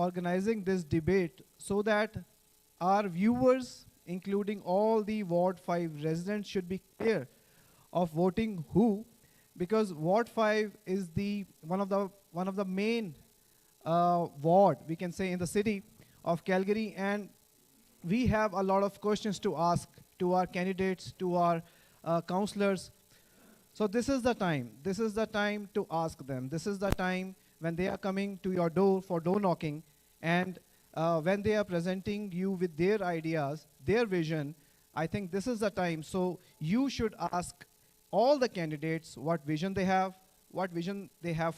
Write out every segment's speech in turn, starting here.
organizing this debate so that our viewers, including all the Ward 5 residents, should be clear of voting who, because Ward 5 is one of the main ward, we can say, in the city of Calgary, and we have a lot of questions to ask to our candidates, to our councillors. So this is the time. This is the time to ask them. This is the time when they are coming to your door for door knocking, and when they are presenting you with their ideas, their vision. I think this is the time. So you should ask all the candidates what vision they have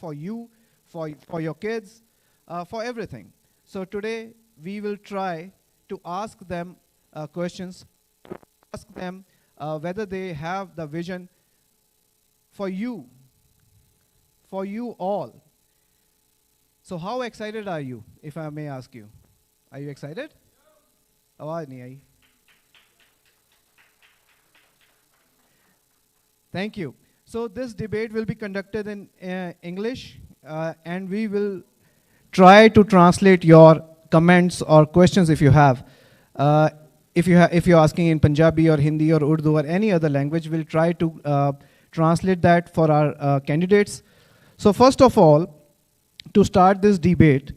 for you, for your kids, for everything. So today we will try to ask them questions, ask them whether they have the vision for you all. So how excited are you, if I may ask you? Are you excited? आवाज नहीं आई. Thank you. So this debate will be conducted in English, and we will try to translate your comments or questions if you have. If you're asking in Punjabi or Hindi or Urdu or any other language, we'll try to translate that for our candidates. So first of all, to start this debate,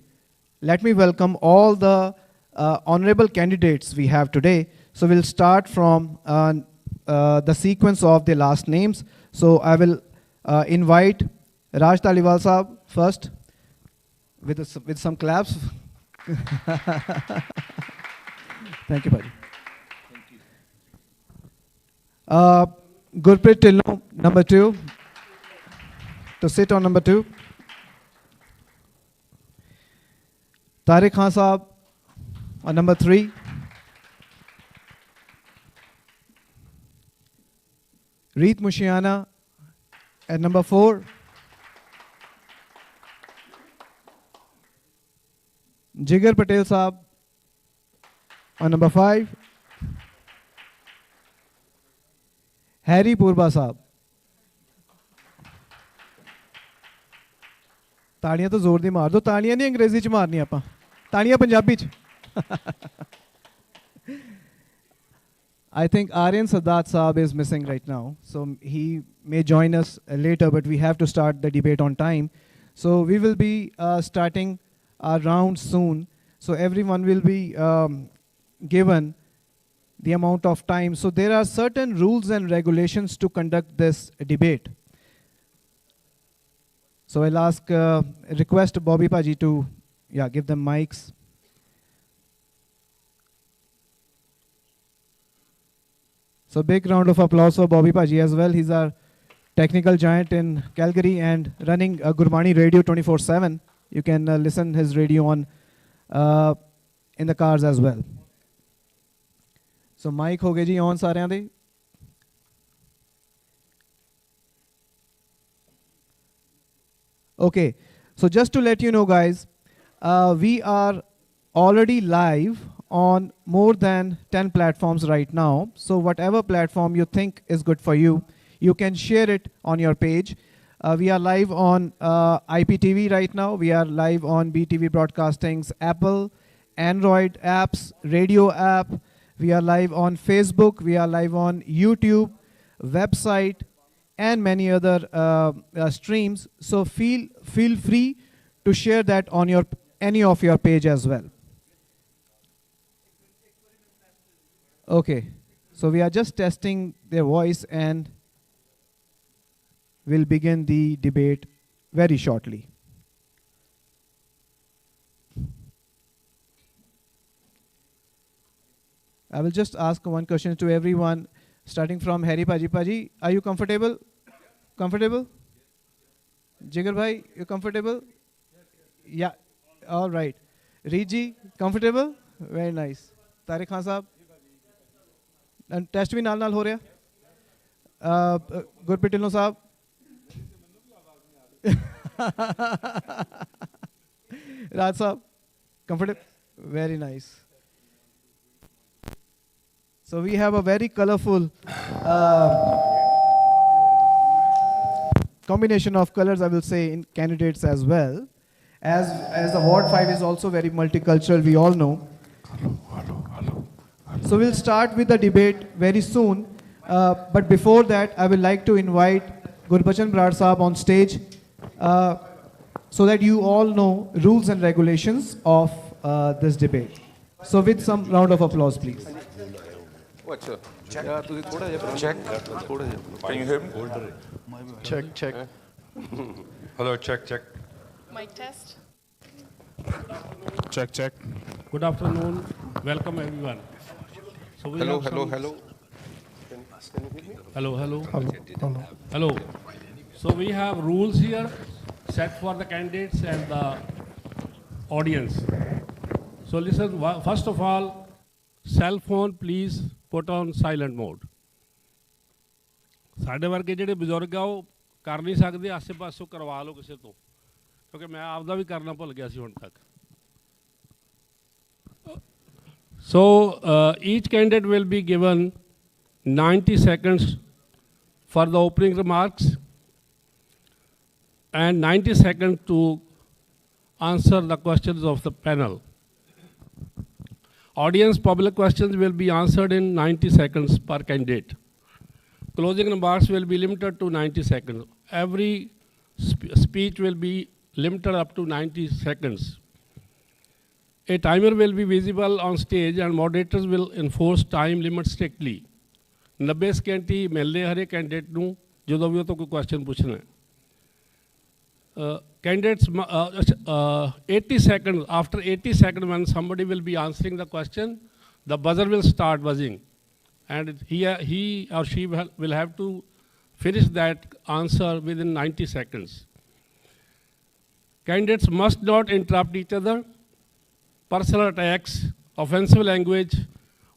let me welcome all the honorable candidates we have today. So we'll start from the sequence of the last names. So I will invite Raj Taliwal Saab first with some claps. Thank you, buddy. Gurpreet Tilno, number 2, to sit on number 2. Tariq Khan Saab on number 3. Reet Mushiana at number 4. Jigar Patel Saab on number 5. Harry Purba Saab. तालियां तो जोर दी मार दो. तालियां नहीं अंग्रेजी च मारनी आपां. तालियां पंजाबी च. I think Aryan Sadat Saab is missing right now, so he may join us later, but we have to start the debate on time. So we will be starting our round soon. So everyone will be given the amount of time. So there are certain rules and regulations to conduct this debate. So I'll request Bobby Paji to give them mics. So big round of applause for Bobby Paji as well. He's our technical giant in Calgary and running Gurbani Radio 24/7. You can listen his radio on in the cars as well. So mic ho gaye ji on sareyan de. Okay, so just to let you know, guys, we are already live on more than 10 platforms right now. So whatever platform you think is good for you, you can share it on your page. We are live on IPTV right now. We are live on BTV Broadcasting's Apple, Android apps, radio app. We are live on Facebook. We are live on YouTube, website, and many other streams. So feel free to share that on any of your page as well. Okay, so we are just testing their voice and we'll begin the debate very shortly. I will just ask one question to everyone, starting from Harry Paji. Paji, are you comfortable? Comfortable? Jigar bhai, you comfortable? Yeah, all right. Riji, comfortable? Very nice. Tariq Khan Saab? And test bhi naal ho raha? Gurpreet Tilno Saab? Raj Saab? Comfortable? Very nice. So we have a very colorful combination of colors, I will say, in candidates as well. as the Ward 5 is also very multicultural, we all know. So we'll start with the debate very soon. But before that, I would like to invite Gurbachan Brar Saab on stage so that you all know rules and regulations of this debate. So with some round of applause, please. Check. Can you hear me? Check. Hello, check. Mic test. Check. Good afternoon. Welcome everyone. So we Hello. have some- Hello. Hello. So we have rules here set for the candidates and the audience. So listen, first of all, cell phone please put on silent mode. ਸਾਡੇ ਵਰਗੇ ਜਿਹੜੇ ਬਜ਼ੁਰਗ ਆ ਉਹ ਕਰ ਨਹੀਂ ਸਕਦੇ, ਆਸੇ ਪਾਸੋਂ ਕਰਵਾ ਲਓ ਕਿਸੇ ਤੋਂ, ਕਿਉਂਕਿ ਮੈਂ ਆਪਦਾ ਵੀ ਕਰਨਾ ਭੁੱਲ ਗਿਆ ਸੀ ਹੁਣ ਤੱਕ. So each candidate will be given 90 seconds for the opening remarks and 90 seconds to answer the questions of the panel. Audience public questions will be answered in 90 seconds per candidate. Closing remarks will be limited to 90 seconds. Every speech will be limited up to 90 seconds. A timer will be visible on stage and moderators will enforce time limit strictly. 90 second ਹੀ ਮਿਲਦੇ ਹਰੇ candidate ਨੂੰ ਜਦੋਂ ਵੀ ਉਹ ਤੋਂ ਕੋਈ question ਪੁੱਛਣਾ ਹੈ. Candidates, 80 seconds, after 80 seconds when somebody will be answering the question, the buzzer will start buzzing. And he or she will have to finish that answer within 90 seconds. Candidates must not interrupt each other. Personal attacks, offensive language,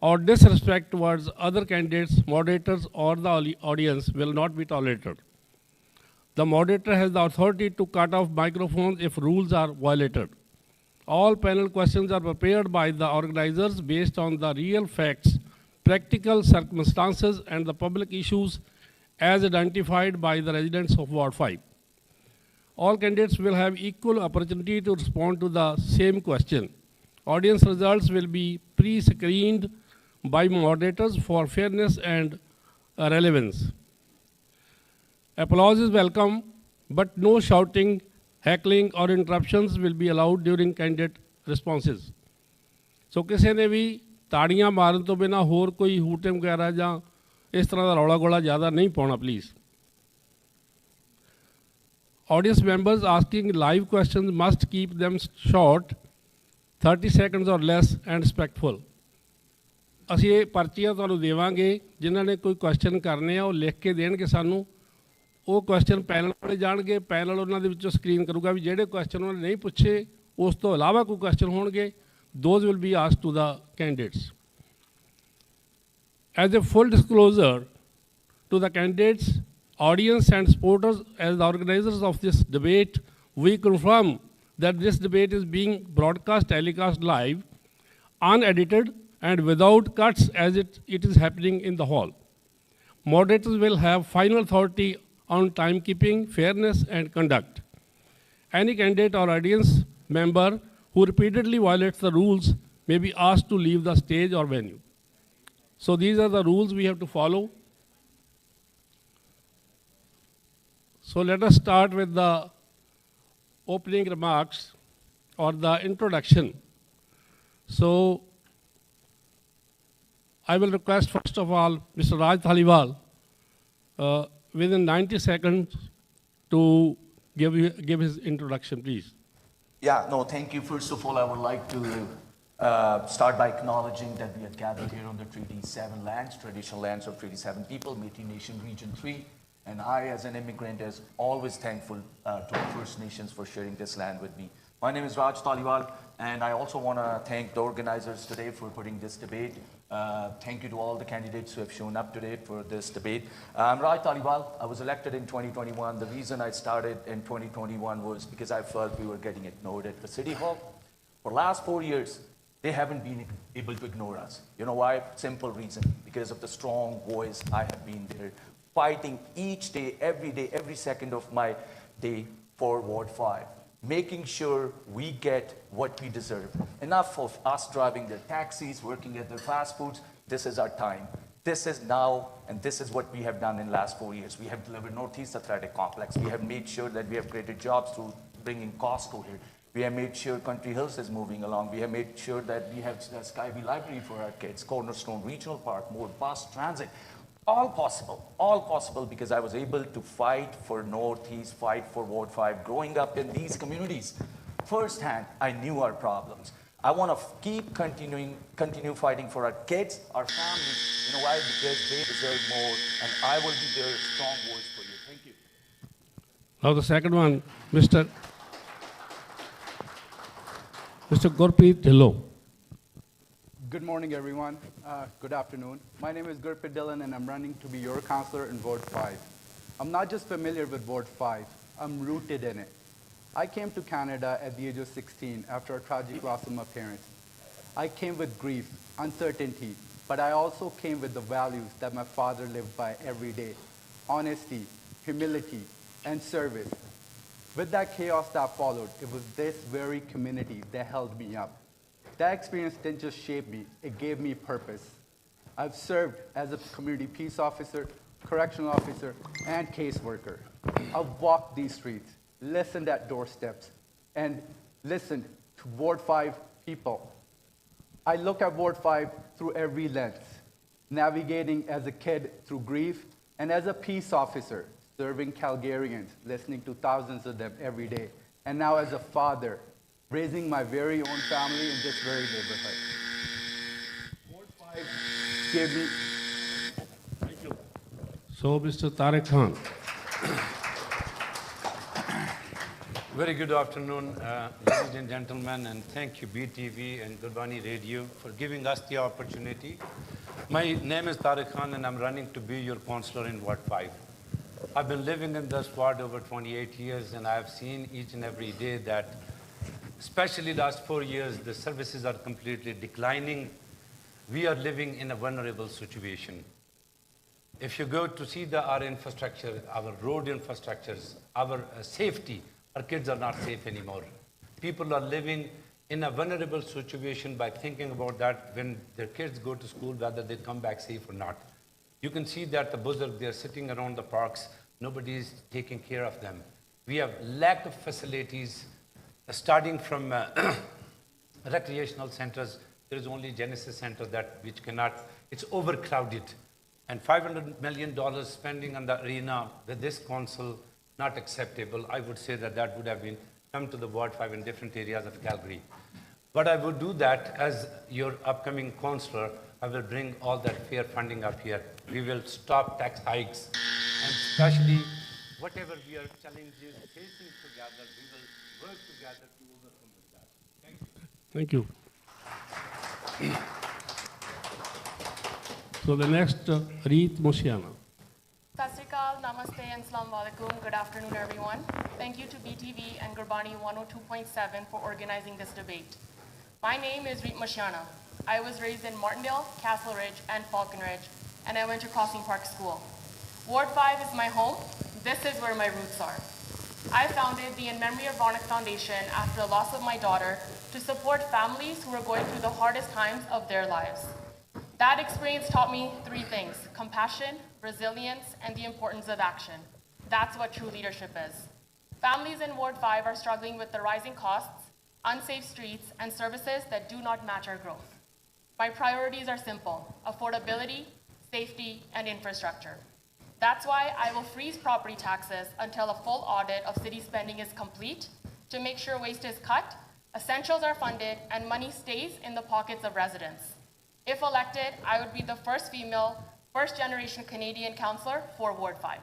or disrespect towards other candidates, moderators, or the audience will not be tolerated. The moderator has the authority to cut off microphones if rules are violated. All panel questions are prepared by the organizers based on the real facts, practical circumstances, and the public issues as identified by the residents of Ward 5. All candidates will have equal opportunity to respond to the same question. Audience results will be pre-screened by moderators for fairness and relevance. Applause is welcome, but no shouting, heckling, or interruptions will be allowed during candidate responses. So ਕਿਸੇ ਨੇ ਵੀ ਤਾੜੀਆਂ ਮਾਰਨ ਤੋਂ ਬਿਨਾਂ ਹੋਰ ਕੋਈ ਹੂਟਮ ਵਗੈਰਾ ਜਾਂ ਇਸ ਤਰ੍ਹਾਂ ਦਾ ਰੌਲਾ ਗੋਲਾ ਜ਼ਿਆਦਾ ਨਹੀਂ ਪਾਉਣਾ please. Audience members asking live questions must keep them short, 30 seconds or less, and respectful. ਅਸੀਂ ਇਹ ਪਰਚੀਆਂ ਤੁਹਾਨੂੰ ਦੇਵਾਂਗੇ, ਜਿਨ੍ਹਾਂ ਨੇ ਕੋਈ ਕੁਐਸਚਨ ਕਰਨੇ ਆ ਉਹ ਲਿਖ ਕੇ ਦੇਣਗੇ ਸਾਨੂੰ. ਉਹ ਕੁਐਸਚਨ ਪੈਨਲ ਵਾਲੇ ਜਾਣਗੇ, ਪੈਨਲ ਉਹਨਾਂ ਦੇ ਵਿੱਚੋਂ ਸਕਰੀਨ ਕਰੂਗਾ ਵੀ ਜਿਹੜੇ ਕੁਐਸਚਨ ਉਹਨਾਂ ਨੇ ਨਹੀਂ ਪੁੱਛੇ ਉਸ ਤੋਂ ਇਲਾਵਾ ਕੋਈ ਕੁਐਸਚਨ ਹੋਣਗੇ, those will be asked to the candidates. As a full disclosure to the candidates, audience and supporters, as the organizers of this debate, we confirm that this debate is being broadcast, telecast live, unedited, and without cuts as it is happening in the hall. Moderators will have final authority on timekeeping, fairness, and conduct. Any candidate or audience member who repeatedly violates the rules may be asked to leave the stage or venue. So these are the rules we have to follow. So let us start with the opening remarks or the introduction. So I will request first of all Mr. Raj Thaliwal within 90 seconds to give his introduction, please. Yeah, no, thank you. First of all, I would like to start by acknowledging that we are gathered here on the Treaty 7 lands, traditional lands of Treaty 7 people, Métis Nation Region 3. And I, as an immigrant, is always thankful to the First Nations for sharing this land with me. My name is Raj Thaliwal, and I also want to thank the organizers today for putting this debate. Thank you to all the candidates who have shown up today for this debate. I'm Raj Thaliwal. I was elected in 2021. The reason I started in 2021 was because I felt we were getting ignored at the City Hall. For the last 4 years, they haven't been able to ignore us. You know why? Simple reason. Because of the strong voice I have been there, fighting each day, every second of my day for Ward 5. making sure we get what we deserve. Enough of us driving their taxis, working at their fast foods. This is our time. This is now, and this is what we have done in the last 4 years. We have delivered Northeast Athletic Complex. We have made sure that we have created jobs through bringing Costco here. We have made sure Country Hills is moving along. We have made sure that we have the Skyview Library for our kids, Cornerstone Regional Park, more bus transit. All possible because I was able to fight for Northeast, fight for Ward 5. Growing up in these communities, firsthand, I knew our problems. I want to continue fighting for our kids, our families. You know why? Because they deserve more, and I will be their strong voice for you. Thank you. Now the second one, Mr. Gurpreet Dhillon. Good morning, everyone. Good afternoon. My name is Gurpreet Dhillon, and I'm running to be your councillor in Ward 5. I'm not just familiar with Ward 5, I'm rooted in it. I came to Canada at the age of 16 after a tragic loss of my parents. I came with grief, uncertainty, but I also came with the values that my father lived by every day: honesty, humility, and service. With that chaos that followed, it was this very community that held me up. That experience didn't just shape me, it gave me purpose. I've served as a community peace officer, correctional officer, and caseworker. I've walked these streets, listened at doorsteps, and listened to Ward 5 people. I look at Ward 5 through every lens, navigating as a kid through grief, and as a peace officer, serving Calgarians, listening to thousands of them every day, and now as a father, raising my very own family in this very neighborhood. Ward 5 gave me... Thank you. So, Mr. Tariq Khan. Very good afternoon, ladies and gentlemen, and thank you, BTV and Gurbani Radio, for giving us the opportunity. My name is Tariq Khan, and I'm running to be your councillor in Ward 5. I've been living in this ward over 28 years, and I've seen each and every day that, especially last 4 years, the services are completely declining. We are living in a vulnerable situation. If you go to see our infrastructure, our road infrastructures, our safety, our kids are not safe anymore. People are living in a vulnerable situation by thinking about that when their kids go to school, whether they come back safe or not. You can see that the Buzurg, they're sitting around the parks. Nobody is taking care of them. We have lack of facilities, starting from recreational centers. There is only Genesis Center which cannot, it's overcrowded. And $500 million spending on the arena with this council, not acceptable. I would say that would have been come to the Ward 5 in different areas of Calgary. But I would do that as your upcoming councillor. I will bring all that fair funding up here. We will stop tax hikes, and especially whatever we are challenges facing together, we will work together to overcome that. Thank you. Thank you. So the next, Reet Moshiana. Sat Sri Akal, Namaste, and Assalamu Alaikum. Good afternoon, everyone. Thank you to BTV and Gurbani 102.7 for organizing this debate. My name is Reet Moshiana. I was raised in Martindale, Castle Ridge, and Falcon Ridge, and I went to Crossing Park School. Ward 5 is my home. This is where my roots are. I founded the In Memory of Ronak Foundation after the loss of my daughter to support families who are going through the hardest times of their lives. That experience taught me 3 things: compassion, resilience, and the importance of action. That's what true leadership is. Families in Ward 5 are struggling with the rising costs, unsafe streets, and services that do not match our growth. My priorities are simple: affordability, safety, and infrastructure. That's why I will freeze property taxes until a full audit of city spending is complete to make sure waste is cut, essentials are funded, and money stays in the pockets of residents. If elected, I would be the first female, first-generation Canadian councillor for Ward 5.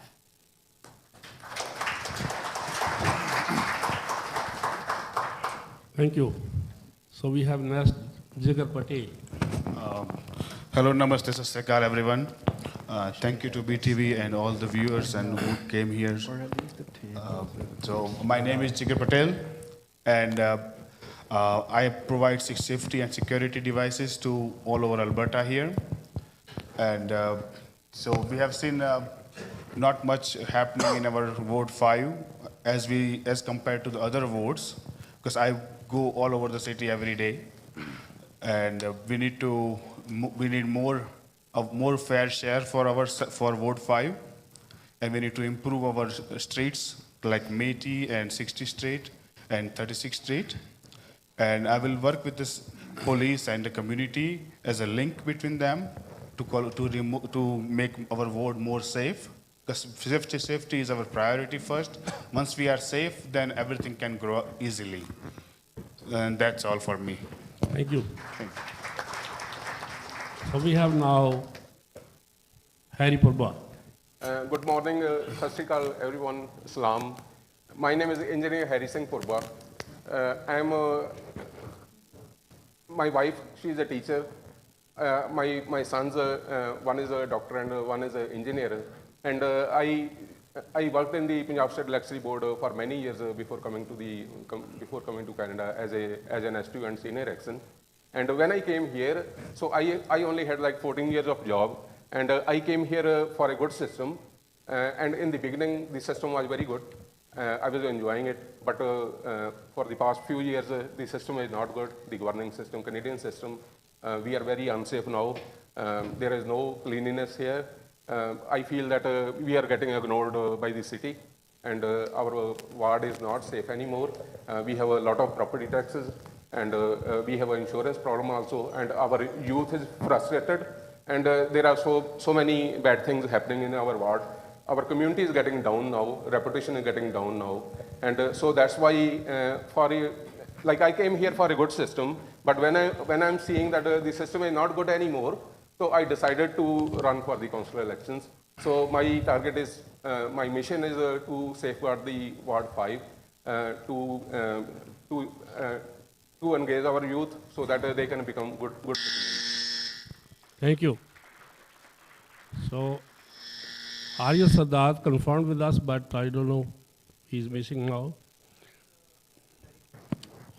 Thank you. So we have next Jigar Patel. Hello, namaste, sat sri akal, everyone. Thank you to BTV and all the viewers and who came here. So my name is Jigar Patel, and I provide safety and security devices to all over Alberta here. And so we have seen not much happening in our Ward 5 as compared to the other wards, because I go all over the city every day, and we need more fair share for Ward 5, and we need to improve our streets like Methi and 60th Street and 36th Street. And I will work with this police and the community as a link between them to make our ward more safe. Because safety is our priority first. Once we are safe, then everything can grow easily. And that's all for me. Thank you. So we have now Harry Purba. Good morning, Sat Sri Akal, everyone. Salam. My name is Engineer Harry Singh Purba. My wife, she is a teacher. My sons, one is a doctor and one is an engineer. And I worked in the Punjab State Electricity Board for many years before coming to Canada as an S2 and senior exon. And when I came here, so I only had like 14 years of job, and I came here for a good system. And in the beginning, the system was very good. I was enjoying it, but for the past few years, the system is not good. The governing system, Canadian system, we are very unsafe now. There is no cleanliness here. I feel that we are getting ignored by the city, and our ward is not safe anymore. We have a lot of property taxes, and we have an insurance problem also, and our youth is frustrated, and there are so many bad things happening in our ward. Our community is getting down now, reputation is getting down now, and so that's why I came here for a good system, but when I'm seeing that the system is not good anymore, so I decided to run for the council elections. So my target is, my mission is to safeguard the Ward 5, to engage our youth so that they can become good citizens. Thank you. So, Arya Sadat confirmed with us, but I don't know, he's missing now.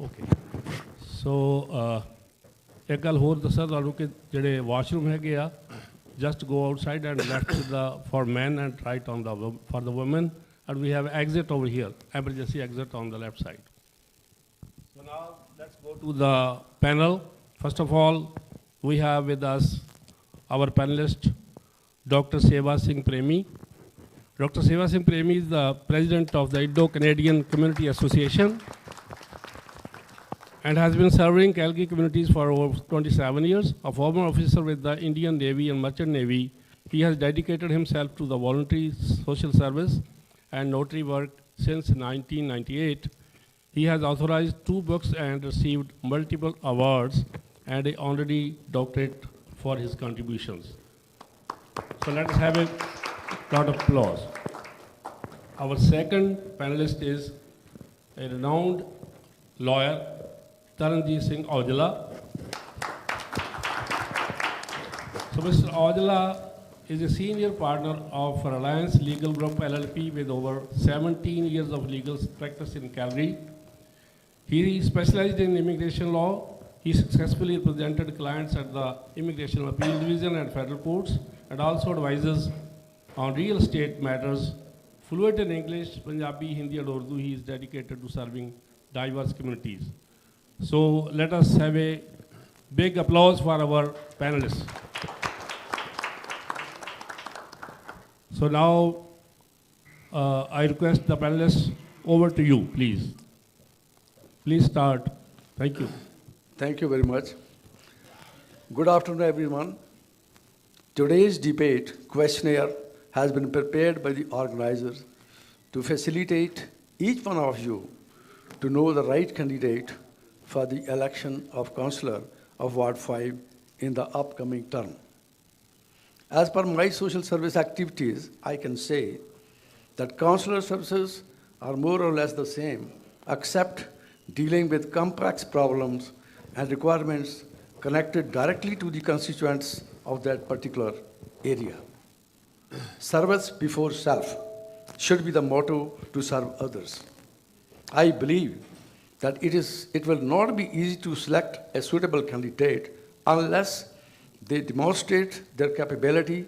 Okay. So, एक गल होर दसा तुहानू कि जिहड़े washroom हैगे आ, just go outside and left for men and right for the women, and we have exit over here, emergency exit on the left side. So now let's go to the panel. First of all, we have with us our panelist, Dr. Seva Singh Premi. Dr. Seva Singh Premi is the president of the Indo-Canadian Community Association and has been serving Calgary communities for over 27 years. A former officer with the Indian Navy and Merchant Navy, he has dedicated himself to the voluntary social service and notary work since 1998. He has authorized 2 books and received multiple awards and an honorary doctorate for his contributions. So let us have a lot of applause. Our second panelist is a renowned lawyer, Taranjeet Singh Aujla. So Mr. Aujla is a senior partner of Reliance Legal Group LLP with over 17 years of legal practice in Calgary. He specialized in immigration law. He successfully represented clients at the Immigration Appeal Division and federal courts, and also advises on real estate matters. Fluent in English, Punjabi, Hindi, and Urdu, he is dedicated to serving diverse communities. So let us have a big applause for our panelists. So now I request the panelists over to you, please. Please start. Thank you. Thank you very much. Good afternoon, everyone. Today's debate questionnaire has been prepared by the organizers to facilitate each one of you to know the right candidate for the election of Councillor of Ward 5 in the upcoming term. As per my social service activities, I can say that councillor services are more or less the same, except dealing with complex problems and requirements connected directly to the constituents of that particular area. Service before self should be the motto to serve others. I believe that it will not be easy to select a suitable candidate unless they demonstrate their capability,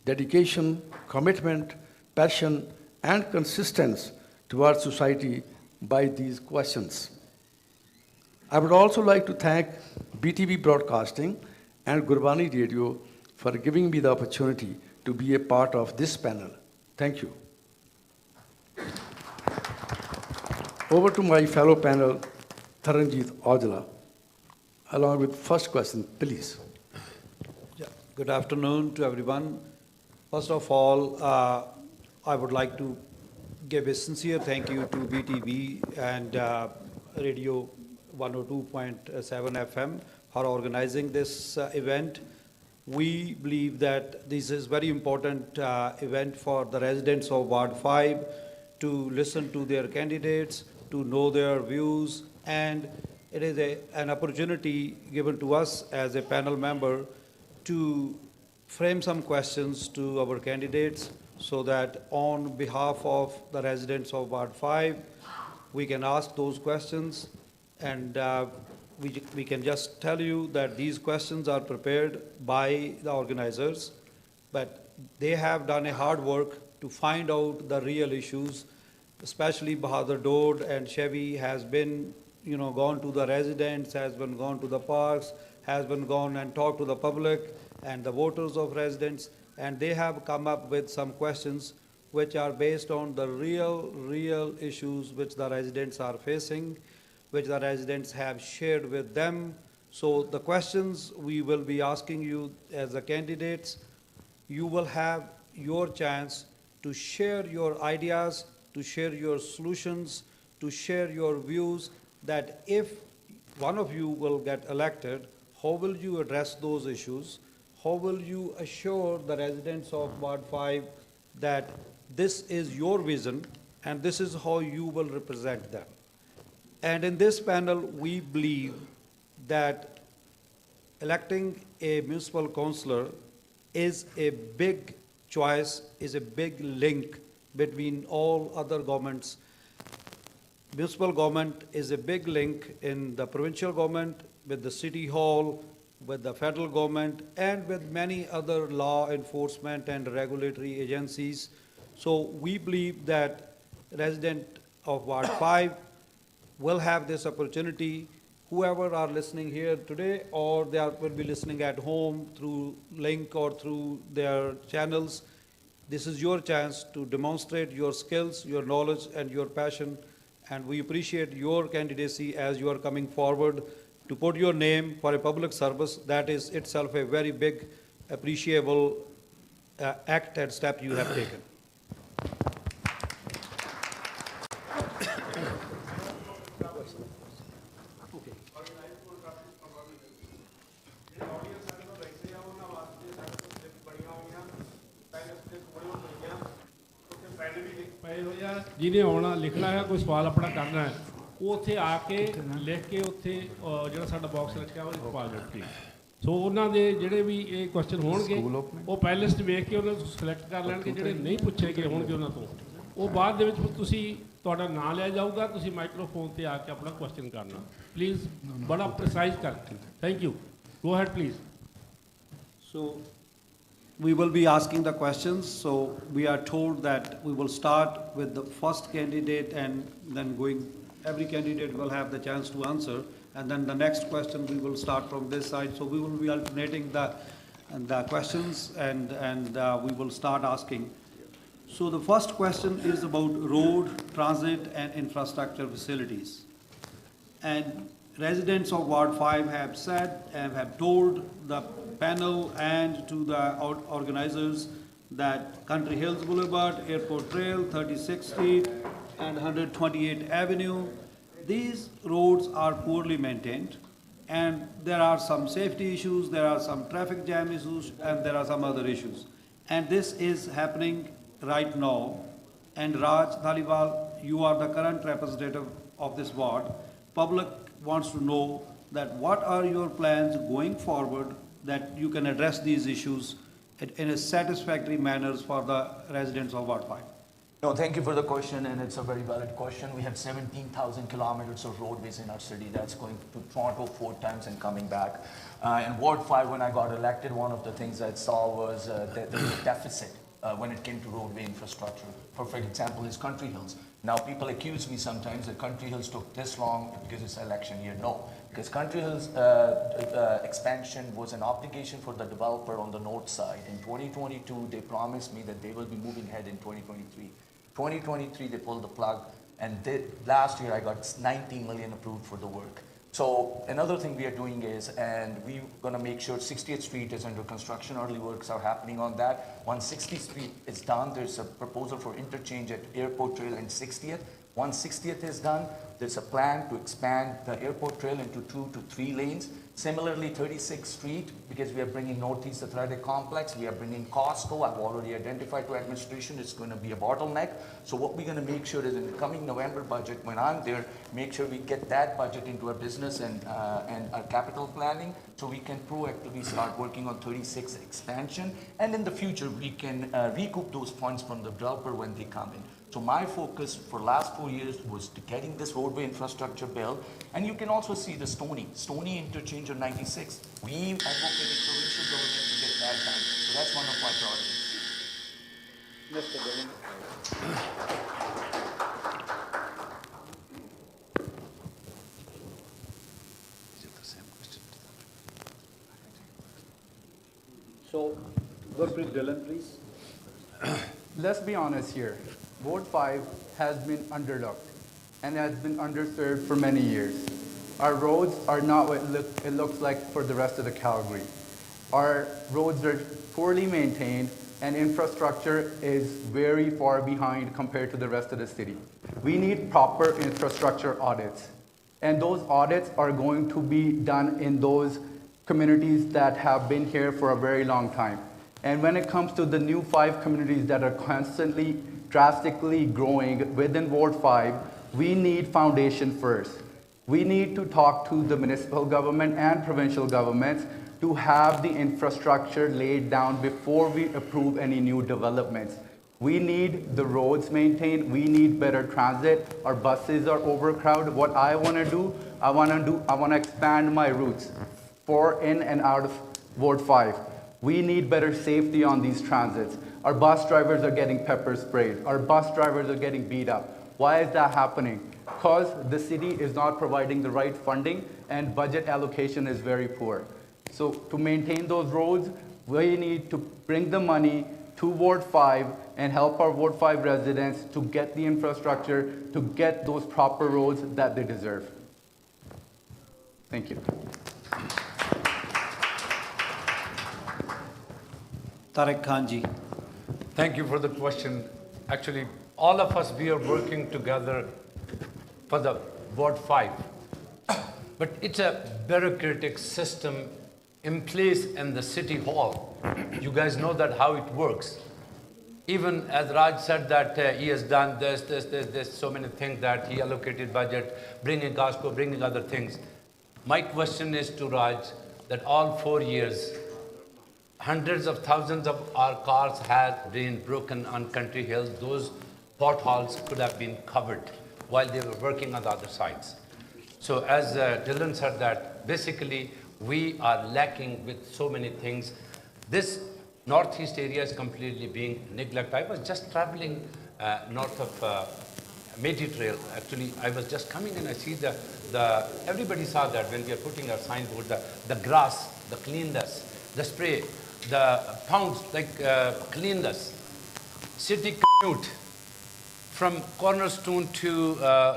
dedication, commitment, passion, and consistency towards society by these questions. I would also like to thank BTV Broadcasting and Gurbani Radio for giving me the opportunity to be a part of this panel. Thank you. Over to my fellow panel, Taranjeet Aujla, along with first question, please. Yeah. Good afternoon to everyone. First of all, I would like to give a sincere thank you to BTV and Radio 102.7 FM for organizing this event. We believe that this is very important event for the residents of Ward 5 to listen to their candidates, to know their views, and it is an opportunity given to us as a panel member to frame some questions to our candidates so that on behalf of the residents of Ward 5, we can ask those questions, and we can just tell you that these questions are prepared by the organizers, but they have done a hard work to find out the real issues, especially Bahadur Dode and Chevy has been, gone to the residents, has been gone to the parks, has been gone and talked to the public and the voters of residents, and they have come up with some questions which are based on the real issues which the residents are facing, which the residents have shared with them. So the questions we will be asking you as the candidates, you will have your chance to share your ideas, to share your solutions, to share your views, that if one of you will get elected, how will you address those issues? How will you assure the residents of Ward 5 that this is your vision and this is how you will represent them? And in this panel, we believe that electing a municipal councillor is a big choice, is a big link between all other governments. Municipal government is a big link in the provincial government, with the city hall, with the federal government, and with many other law enforcement and regulatory agencies. So we believe that resident of Ward 5 will have this opportunity. Whoever are listening here today, or they will be listening at home through link or through their channels, this is your chance to demonstrate your skills, your knowledge, and your passion. And we appreciate your candidacy as you are coming forward to put your name for a public service. That is itself a very big, appreciable act and step you have taken. ਜਿਹਨੇ ਆਉਣਾ ਲਿਖਣਾ ਹੈ ਕੋਈ ਸਵਾਲ ਆਪਣਾ ਕਰਨਾ ਹੈ ਉਹ ਉੱਥੇ ਆ ਕੇ ਲਿਖ ਕੇ ਉੱਥੇ ਜਿਹੜਾ ਸਾਡਾ ਬਾਕਸ ਰੱਖਿਆ ਉਹ ਪਾ ਦਿਓ ਪਲੀਜ਼। ਸੋ ਉਹਨਾਂ ਦੇ ਜਿਹੜੇ ਵੀ ਇਹ ਕੁਐਸਚਨ ਹੋਣਗੇ ਉਹ ਪਹਿਲਿਸਟ ਵੇਖ ਕੇ ਉਹਨਾਂ ਨੂੰ ਸਿਲੈਕਟ ਕਰ ਲੈਣਗੇ, ਜਿਹੜੇ ਨਹੀਂ ਪੁੱਛੇ ਗਏ ਹੋਣਗੇ ਉਹਨਾਂ ਤੋਂ ਉਹ ਬਾਅਦ ਦੇ ਵਿੱਚ ਤੁਸੀਂ ਤੁਹਾਡਾ ਨਾਂ ਲਿਆ ਜਾਊਗਾ, ਤੁਸੀਂ ਮਾਈਕਰੋਫੋਨ ਤੇ ਆ ਕੇ ਆਪਣਾ ਕੁਐਸਚਨ ਕਰਨਾ ਪਲੀਜ਼, ਬੜਾ ਪ੍ਰੀਸਾਈਜ਼ ਕਰਕੇ। Thank you, go ahead please. So we will be asking the questions. So we are told that we will start with the first candidate and then every candidate will have the chance to answer. And then the next question we will start from this side. So we will be alternating the questions and we will start asking. So the first question is about road, transit and infrastructure facilities. And residents of Ward 5 have said and have told the panel and to the organizers that Country Hills Boulevard, Airport Trail, 36th Street and 128th Avenue, these roads are poorly maintained and there are some safety issues, there are some traffic jam issues and there are some other issues. And this is happening right now. And Raj Dhaliwal, you are the current representative of this ward. Public wants to know that what are your plans going forward that you can address these issues in a satisfactory manner for the residents of Ward 5. No, thank you for the question, and it's a very valid question. We have 17,000 kilometers of roadways in our city. That's going to Toronto 4 times and coming back. In Ward 5, when I got elected, one of the things I saw was the deficit when it came to roadway infrastructure. For example, is Country Hills. Now, people accuse me sometimes that Country Hills took this long because it's election year. No, because Country Hills expansion was an obligation for the developer on the north side. In 2022, they promised me that they will be moving ahead in 2023. 2023, they pulled the plug, and last year I got 19 million approved for the work. So another thing we are doing is, and we're going to make sure 60th Street is under construction. Early works are happening on that. Once 60th Street is done, there's a proposal for interchange at Airport Trail and 60th. Once 60th is done, there's a plan to expand the Airport Trail into 2 to 3 lanes. Similarly, 36th Street, because we are bringing Northeast Athletic Complex, we are bringing Costco. I've already identified to administration it's going to be a bottleneck. So what we're going to make sure is in the coming November budget, when I'm there, make sure we get that budget into our business and our capital planning, so we can proactively start working on 36 expansion. And in the future, we can recoup those funds from the developer when they come in. So my focus for last 4 years was to getting this roadway infrastructure built. And you can also see the Stony interchange on 96. We advocated provincial government to get that done. So that's one of my priorities. Mr. Dillon. So, Gurpreet Dillon, please. Let's be honest here. Ward 5 has been underlooked and has been underserved for many years. Our roads are not what it looks like for the rest of the Calgary. Our roads are poorly maintained and infrastructure is very far behind compared to the rest of the city. We need proper infrastructure audits. And those audits are going to be done in those communities that have been here for a very long time. And when it comes to the new 5 communities that are constantly drastically growing within Ward 5, we need foundation first. We need to talk to the municipal government and provincial governments to have the infrastructure laid down before we approve any new developments. We need the roads maintained. We need better transit. Our buses are overcrowded. What I want to do, I want to expand my routes for in and out of Ward 5. We need better safety on these transits. Our bus drivers are getting pepper sprayed. Our bus drivers are getting beat up. Why is that happening? Because the city is not providing the right funding and budget allocation is very poor. So to maintain those roads, we need to bring the money to Ward 5 and help our Ward 5 residents to get the infrastructure, to get those proper roads that they deserve. Thank you. Tariq Khanji. Thank you for the question. Actually, all of us, we are working together for the Ward 5. But it's a bureaucratic system in place in the city hall. You guys know that how it works. Even as Raj said that he has done this, so many things that he allocated budget, bringing Costco, bringing other things. My question is to Raj that all 4 years, hundreds of thousands of our cars have been broken on Country Hills. Those potholes could have been covered while they were working on the other sides. So as Dylan said that, basically we are lacking with so many things. This northeast area is completely being neglected. I was just traveling north of Métis Trail. Actually, I was just coming and I see everybody saw that when we are putting our signboard, the grass, the cleanness, the spray, the pounds, like cleanness, city commute from Cornerstone to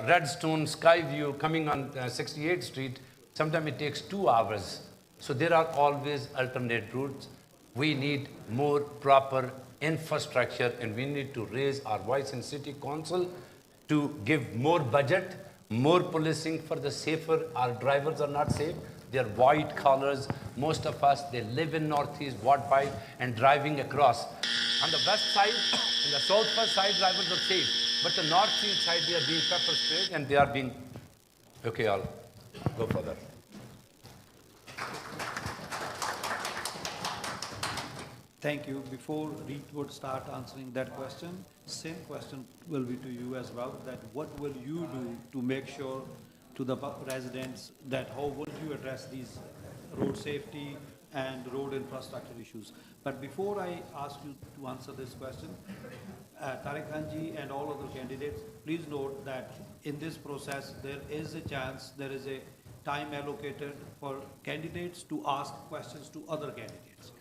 Redstone, Skyview, coming on 68th Street, sometimes it takes 2 hours. So there are always alternate routes. We need more proper infrastructure and we need to raise our voice in City Council to give more budget, more policing for the safer. Our drivers are not safe. They're white collars. Most of us, they live in Northeast, Ward 5, and driving across. On the west side, and the southwest side, drivers are safe. But the northeast side, they are being pepper sprayed and they are being... Okay, I'll go further. Thank you. Before Reed would start answering that question, same question will be to you as well, that what will you do to make sure to the residents that how will you address these road safety and road infrastructure issues. But before I ask you to answer this question, Tariq Khanji and all other candidates, please note that in this process, there is a chance, there is a time allocated for candidates to ask questions to other candidates.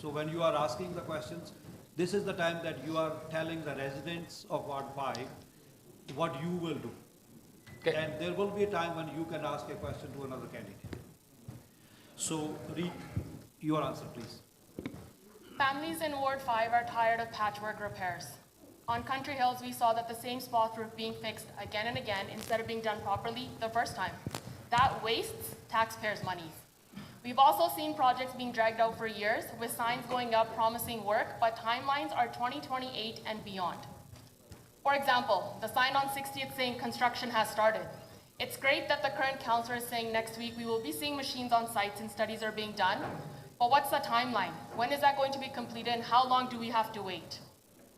So when you are asking the questions, this is the time that you are telling the residents of Ward 5 what you will do. Okay. And there will be a time when you can ask a question to another candidate. So read your answer, please. Families in Ward 5 are tired of patchwork repairs. On Country Hills, we saw that the same spots were being fixed again and again instead of being done properly the first time. That wastes taxpayers' money. We've also seen projects being dragged out for years with signs going up promising work, but timelines are 2028 and beyond. For example, the sign on 60th saying construction has started. It's great that the current councillor is saying next week we will be seeing machines on sites and studies are being done, but what's the timeline? When is that going to be completed and how long do we have to wait?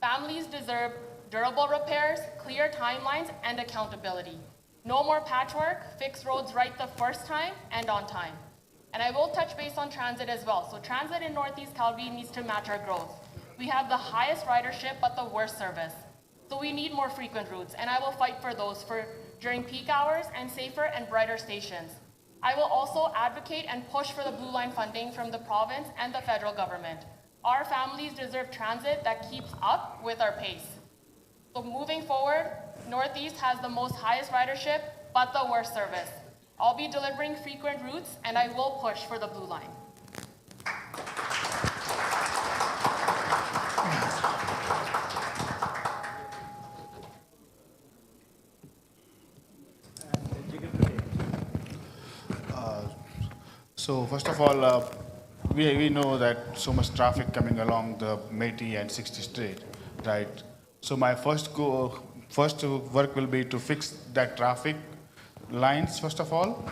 Families deserve durable repairs, clear timelines, and accountability. No more patchwork, fix roads right the first time and on time. And I will touch base on transit as well. So transit in Northeast Calgary needs to match our growth. We have the highest ridership, but the worst service. So we need more frequent routes, and I will fight for those during peak hours and safer and brighter stations. I will also advocate and push for the Blue Line funding from the province and the federal government. Our families deserve transit that keeps up with our pace. So moving forward, Northeast has the most highest ridership, but the worst service. I'll be delivering frequent routes, and I will push for the Blue Line. So first of all, we know that so much traffic coming along the Métis and 60th Street, right? So my first work will be to fix that traffic lines first of all,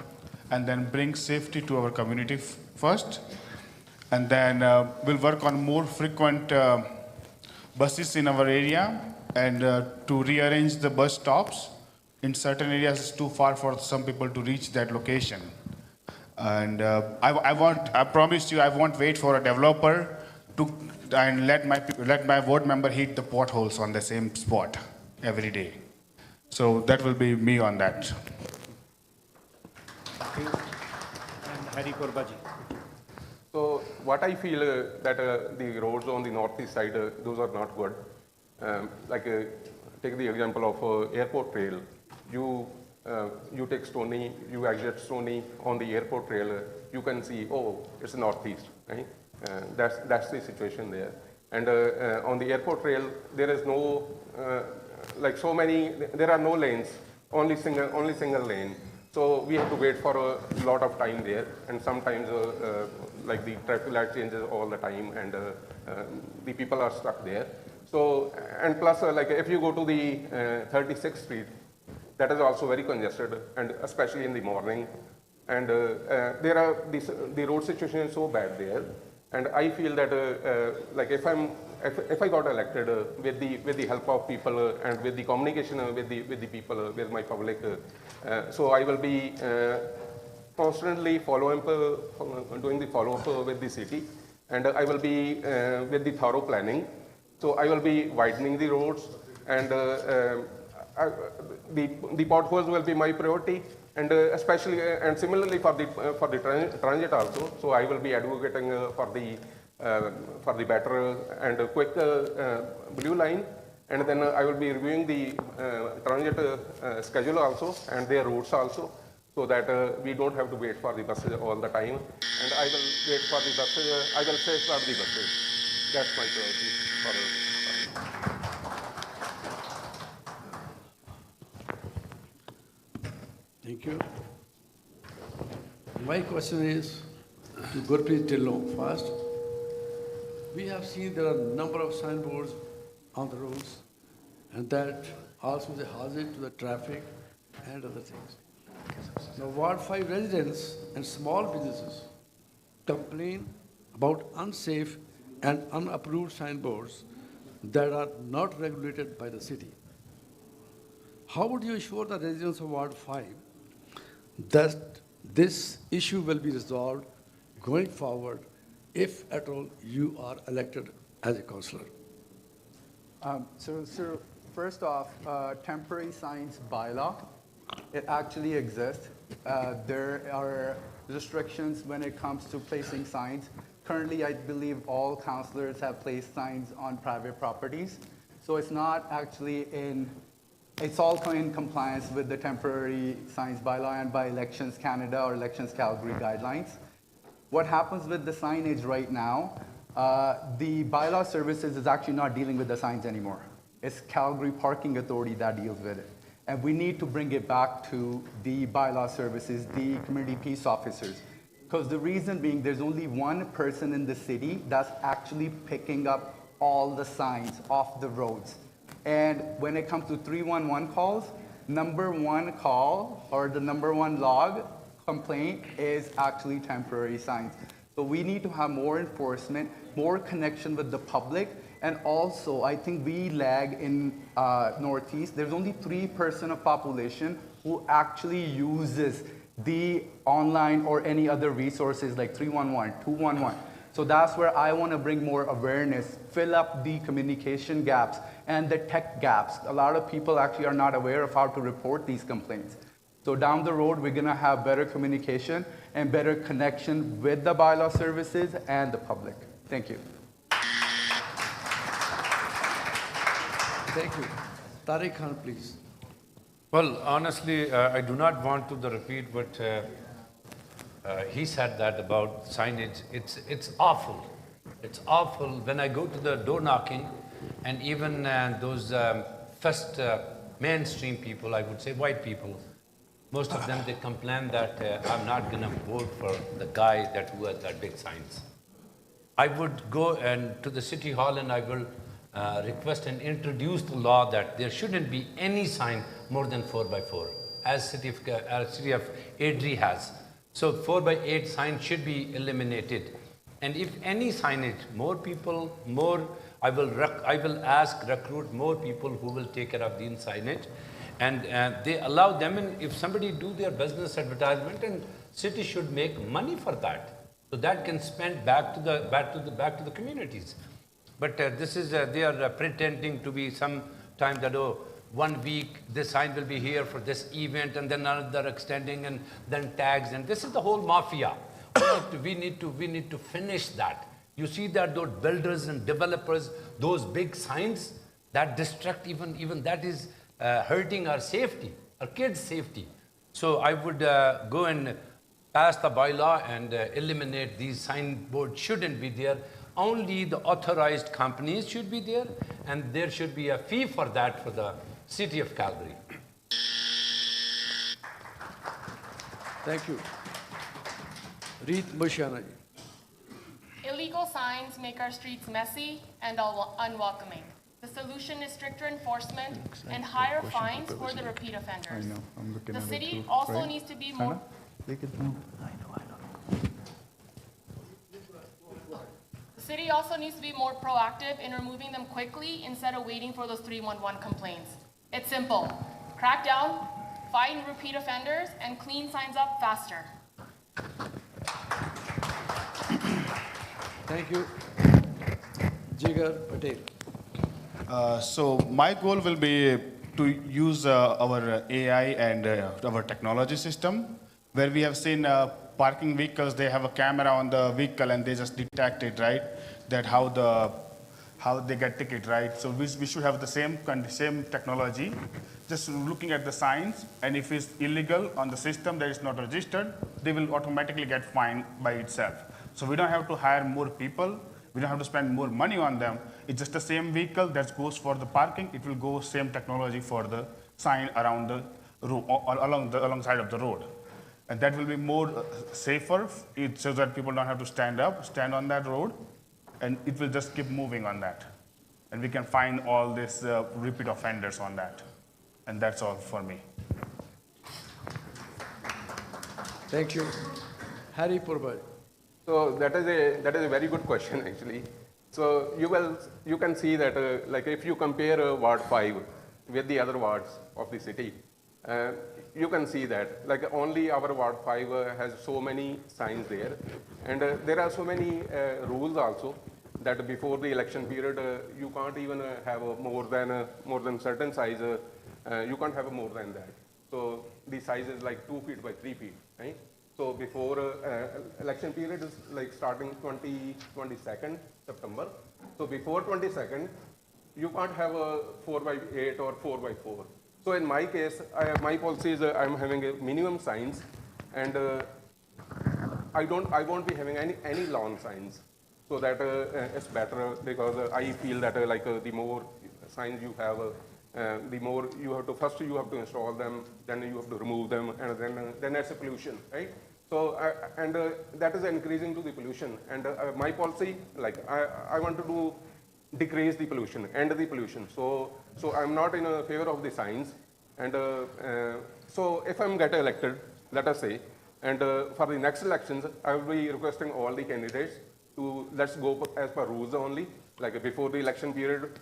and then bring safety to our community first, and then we'll work on more frequent buses in our area and to rearrange the bus stops. In certain areas, it's too far for some people to reach that location. And I promise you, I won't wait for a developer to and let my ward member hit the potholes on the same spot every day. So that will be me on that. Thank you. And Hari Korbaji. So what I feel that the roads on the northeast side, those are not good. Take the example of airport trail. You take Stony, you exit Stony on the airport trail, you can see, oh, it's northeast, right? That's the situation there. And on the airport trail, there is no, there are no lanes, only single lane. So we have to wait for a lot of time there, and sometimes the traffic light changes all the time, and the people are stuck there. So, and plus, if you go to the 36th Street, that is also very congested, and especially in the morning. And the road situation is so bad there, and I feel that if I got elected with the help of people and with the communication with the people, with my public, so I will be constantly doing the follow-up with the city, and I will be with the thorough planning. So I will be widening the roads, and the potholes will be my priority, and especially and similarly for the transit also. So I will be advocating for the better and quick Blue Line, and then I will be reviewing the transit schedule also and their routes also, so that we don't have to wait for the buses all the time. And I will wait for the buses. I will safeguard the buses. That's my priority for. Thank you. My question is to Gurpreet Dhillon first. We have seen there are a number of signboards on the roads, and that also is a hazard to the traffic and other things. Now, Ward 5 residents and small businesses complain about unsafe and unapproved signboards that are not regulated by the city. How would you assure the residents of Ward 5 that this issue will be resolved going forward if at all you are elected as a councillor? So first off, temporary signs bylaw, it actually exists. There are restrictions when it comes to placing signs. Currently, I believe all councillors have placed signs on private properties. So it's not actually it's all in compliance with the temporary signs bylaw and by Elections Canada or Elections Calgary guidelines. What happens with the signage right now, the bylaw services is actually not dealing with the signs anymore. It's Calgary Parking Authority that deals with it. And we need to bring it back to the bylaw services, the community peace officers. Because the reason being, there's only one person in the city that's actually picking up all the signs off the roads. And when it comes to 311 calls, number one call or the number one log complaint is actually temporary signs. So we need to have more enforcement, more connection with the public, and also I think we lag in Northeast. There's only 3% of population who actually uses the online or any other resources like 311, 211. So that's where I want to bring more awareness, fill up the communication gaps and the tech gaps. A lot of people actually are not aware of how to report these complaints. So down the road, we're going to have better communication and better connection with the bylaw services and the public. Thank you. Thank you. Tariq Khan, please. Well, honestly, I do not want to repeat what he said that about signage. It's awful. It's awful when I go to the door knocking, and even those first mainstream people, I would say white people, most of them, they complain that I'm not going to vote for the guy who has that big signs. I would go to the city hall and I will request and introduce the law that there shouldn't be any sign more than 4x4, as city of Airdrie has. So 4x8 sign should be eliminated. And if any signage, more people, I will ask, recruit more people who will take care of the signage. And they allow them, and if somebody do their business advertisement, and city should make money for that. So that can spend back to the communities. But this is, they are pretending to be sometime that, 1 week, this sign will be here for this event, and then another extending, and then tags, and this is the whole mafia. We need to finish that. You see that those builders and developers, those big signs, that distract, even that is hurting our safety, our kids' safety. So I would go and pass the bylaw and eliminate these signboards. Shouldn't be there. Only the authorized companies should be there, and there should be a fee for that for the city of Calgary. Thank you. Reet Moshiana. Illegal signs make our streets messy and unwelcoming. The solution is stricter enforcement and higher fines for the repeat offenders. The city also needs to be more... The city also needs to be more proactive in removing them quickly instead of waiting for those 311 complaints. It's simple. Crack down, fine repeat offenders, and clean signs up faster. Thank you. Jigar Patel. So my goal will be to use our AI and our technology system, where we have seen parking vehicles, they have a camera on the vehicle and they just detect it, right? That how they get ticket, right? So we should have the same technology, just looking at the signs, and if it's illegal on the system that is not registered, they will automatically get fined by itself. So we don't have to hire more people, we don't have to spend more money on them. It's just the same vehicle that goes for the parking, it will go same technology for the sign around the road, alongside of the road. And that will be more safer, so that people don't have to stand on that road, and it will just keep moving on that. And we can find all these repeat offenders on that. And that's all for me. Thank you. Harry Purbai. So that is a very good question, actually. So you can see that like if you compare Ward 5 with the other wards of the city, you can see that, like only our Ward 5 has so many signs there. And there are so many rules also that before the election period, you can't even have more than certain size. You can't have more than that. So the size is like 2 feet by 3 feet, right? So before election period is like starting 22nd September. So before 22nd, you can't have a 4 by 8 or 4 by 4. So in my case, my policy is I'm having a minimum signs, and I won't be having any lawn signs. So that it's better because I feel that the more signs you have, the more you have to, first you have to install them, then you have to remove them, and then that's a pollution, right? So, that is increasing to the pollution. And my policy, like I want to decrease the pollution, end the pollution. So I'm not in favor of the signs. And so if I'm get elected, let us say, and for the next elections, I will be requesting all the candidates to, let's go as per rules only, like before the election period,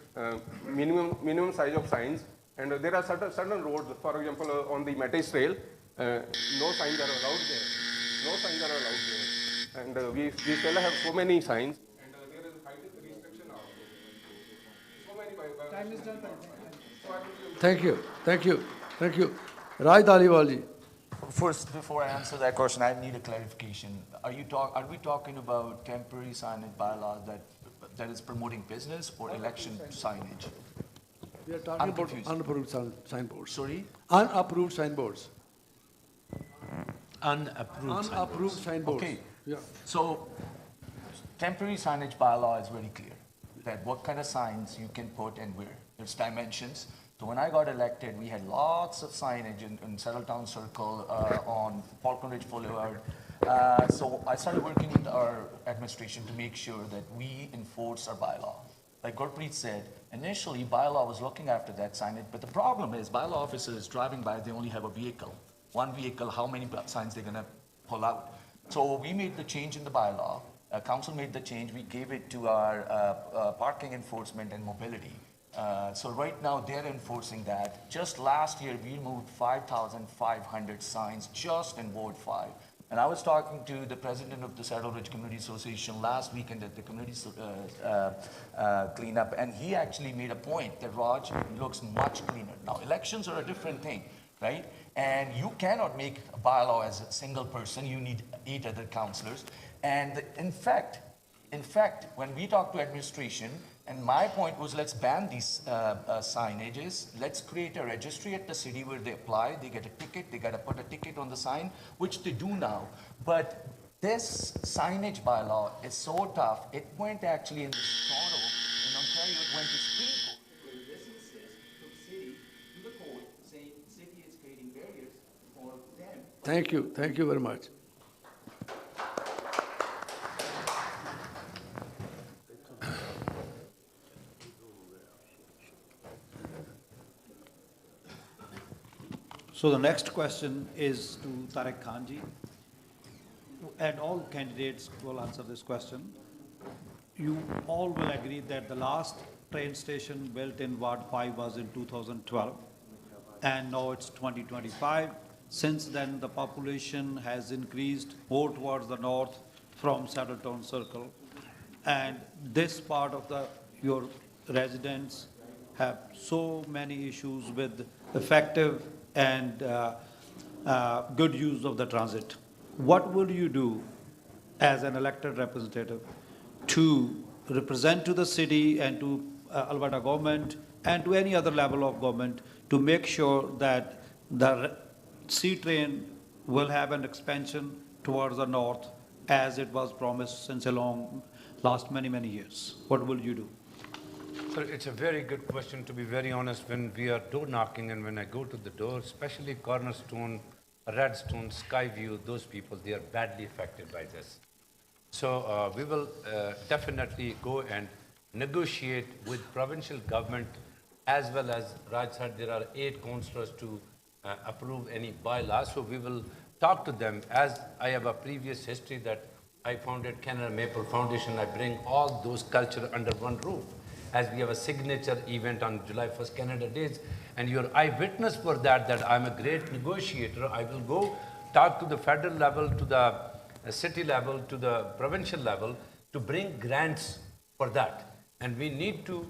minimum size of signs. And there are certain roads, for example, on the Mattis Trail, no signs are allowed there. No signs are allowed there. And we still have so many signs. And there is height restriction also. So many Time is done. Thank you. Raj Dhaliwal ji. First, before I answer that question, I need a clarification. Are we talking about temporary signage bylaw that is promoting business or election signage? We are talking about unapproved signboards. Sorry? Unapproved signboards. Unapproved signboards. Okay. Yeah. So, temporary signage bylaw is very clear that what kind of signs you can put and where. There's dimensions. So when I got elected, we had lots of signage in Settletown Circle, on Falcon Ridge Boulevard. So I started working with our administration to make sure that we enforce our bylaw. Like Gurpreet said, initially bylaw was looking after that signage, but the problem is bylaw officers driving by, they only have a vehicle. One vehicle, how many signs they're gonna pull out. So we made the change in the bylaw. Council made the change. We gave it to our parking enforcement and mobility. So right now they're enforcing that. Just last year we moved 5,500 signs just in Ward 5. And I was talking to the president of the Saddle Ridge Community Association last weekend at the community cleanup, and he actually made a point that Raj looks much cleaner. Now elections are a different thing, right? And you cannot make a bylaw as a single person. You need 8 other councillors. And in fact, when we talk to administration, and my point was, let's ban these signages. Let's create a registry at the city where they apply. They get a ticket. They got to put a ticket on the sign, which they do now. But this signage bylaw is so tough. It went actually in Toronto, in Ontario. It went to Supreme Court, where this insists to the city, to the court, saying the city is creating barriers for them. Thank you very much. So the next question is to Tariq Khan ji, and all candidates will answer this question. You all will agree that the last train station built in Ward 5 was in 2012, and now it's 2025. Since then, the population has increased more towards the north from Settletown Circle, and this part of your residents have so many issues with effective and good use of the transit. What will you do as an elected representative to represent to the city and to Alberta government and to any other level of government to make sure that the sea train will have an expansion towards the north as it was promised since a last many years? What will you do? So it's a very good question. To be very honest, when we are door knocking and when I go to the door, especially Cornerstone, Redstone, Skyview, those people, they are badly affected by this. So we will definitely go and negotiate with provincial government, as well as Raj said, there are 8 councillors to approve any bylaws. So we will talk to them. As I have a previous history that I founded Canada Maple Foundation, I bring all those culture under one roof. as we have a signature event on July 1st, Canada Days, and you're eyewitness for that, that I'm a great negotiator. I will go talk to the federal level, to the city level, to the provincial level, to bring grants for that. And we need to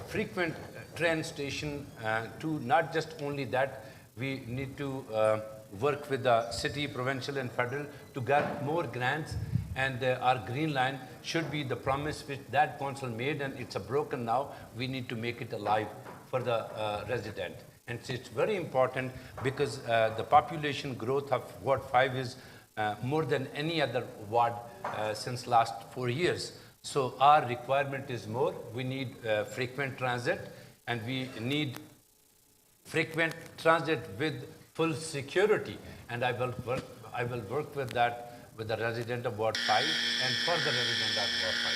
frequent train station to not just only that, we need to work with the city, provincial and federal to get more grants, and our green line should be the promise which that council made, and it's a broken now. We need to make it alive for the resident. And it's very important because the population growth of Ward 5 is more than any other ward since last 4 years. So our requirement is more. We need frequent transit, and we need frequent transit with full security. And I will work with that with the resident of Ward 5 and for the resident of Ward 5.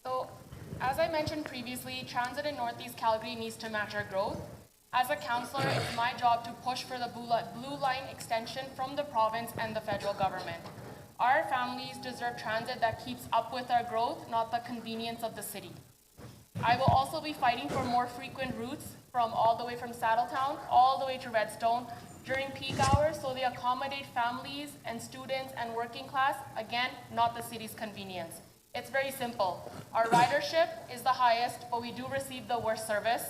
So, as I mentioned previously, transit in Northeast Calgary needs to match our growth. As a councillor, it's my job to push for the blue line extension from the province and the federal government. Our families deserve transit that keeps up with our growth, not the convenience of the city. I will also be fighting for more frequent routes from all the way from Saddletown, all the way to Redstone during peak hours so they accommodate families and students and working class, again, not the city's convenience. It's very simple. Our ridership is the highest, but we do receive the worst service.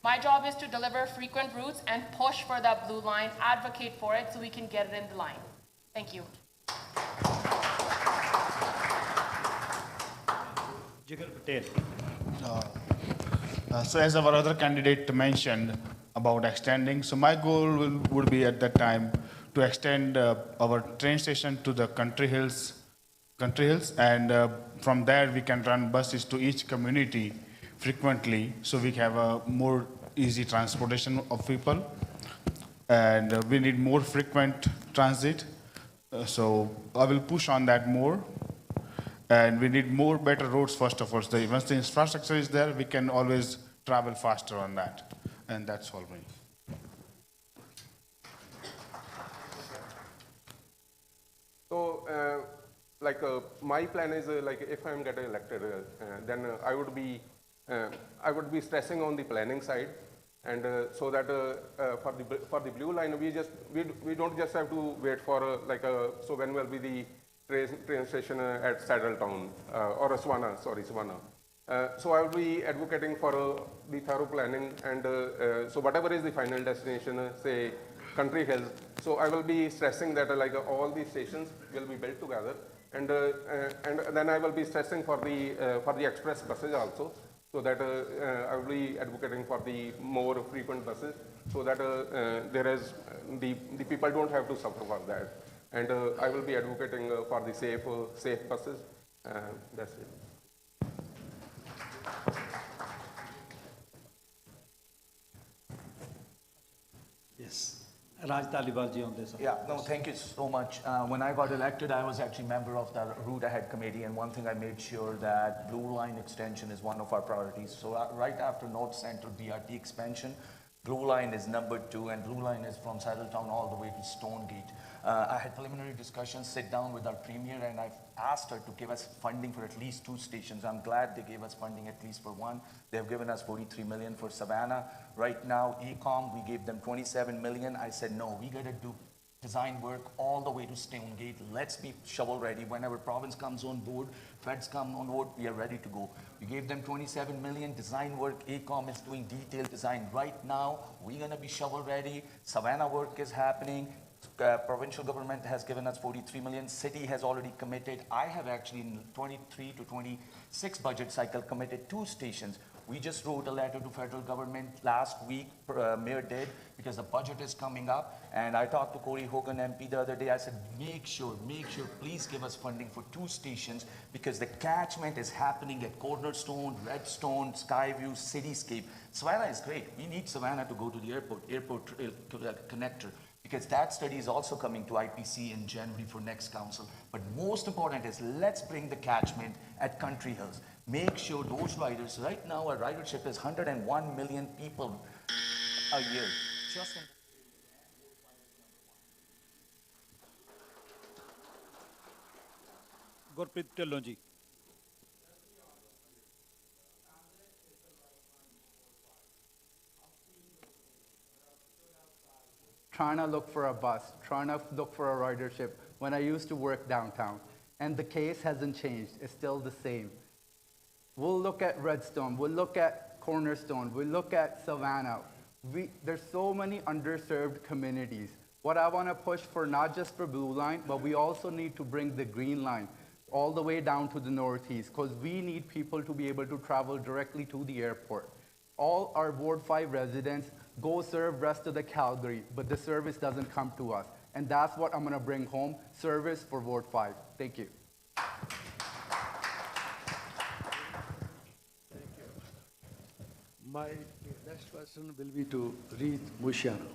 My job is to deliver frequent routes and push for that blue line, advocate for it so we can get it in the line. Thank you. Jigar Patel. So as our other candidate mentioned about extending, so my goal would be at that time to extend our train station to the country hills, and from there we can run buses to each community frequently, so we have a more easy transportation of people, and we need more frequent transit. So I will push on that more. And we need more better roads, first of all. So once the infrastructure is there, we can always travel faster on that. And that's all me. So, my plan is, if I'm getting elected, then I would be stressing on the planning side. And so that for the blue line, we don't just have to wait for, so when will be the train station at Saddletown or Savannah. So I will be advocating for the thorough planning, and so whatever is the final destination, say Country Hills. So I will be stressing that all these stations will be built together, and then I will be stressing for the express buses also. So that I will be advocating for the more frequent buses, so that the people don't have to suffer for that. And I will be advocating for the safe buses. That's it. Yes. Raj Talibar ji on this. Yeah, no, thank you so much. When I got elected, I was actually member of the Route Ahead Committee, and one thing I made sure that Blue Line extension is one of our priorities. So right after North Central BRT expansion, Blue Line is number 2, and Blue Line is from Saddletown all the way to Stonegate. I had preliminary discussions, sit down with our premier, and I've asked her to give us funding for at least 2 stations. I'm glad they gave us funding at least for one. They've given us 43 million for Savannah. Right now, ECOM, we gave them 27 million. I said, no, we got to do design work all the way to Stonegate. Let's be shovel ready. Whenever province comes on board, feds come on board, we are ready to go. We gave them 27 million design work. ACOM is doing detailed design right now. We're going to be shovel ready. Savannah work is happening. Provincial government has given us 43 million. City has already committed. I have actually in 23 to 26 budget cycle committed 2 stations. We just wrote a letter to federal government last week, Mayor did, because the budget is coming up. And I talked to Corey Hogan MP the other day. I said, make sure, please give us funding for 2 stations, because the catchment is happening at Cornerstone, Redstone, Skyview, Cityscape. Savannah is great. We need Savannah to go to the airport connector, because that study is also coming to IPC in January for next council. But most important is, let's bring the catchment at Country Hills. Make sure those riders, right now our ridership is 101 million people a year. Gurpreet Dhillon ji. Trying to look for a bus, trying to look for a ridership when I used to work downtown. And the case hasn't changed, it's still the same. We'll look at Redstone, we'll look at Cornerstone, we'll look at Savannah. There's so many underserved communities. What I want to push for, not just for Blue Line, but we also need to bring the Green Line all the way down to the northeast, because we need people to be able to travel directly to the airport. All our Ward 5 residents go serve rest of the Calgary, but the service doesn't come to us. And that's what I'm going to bring home, service for Ward 5. Thank you. My next question will be to Reed Mushiana.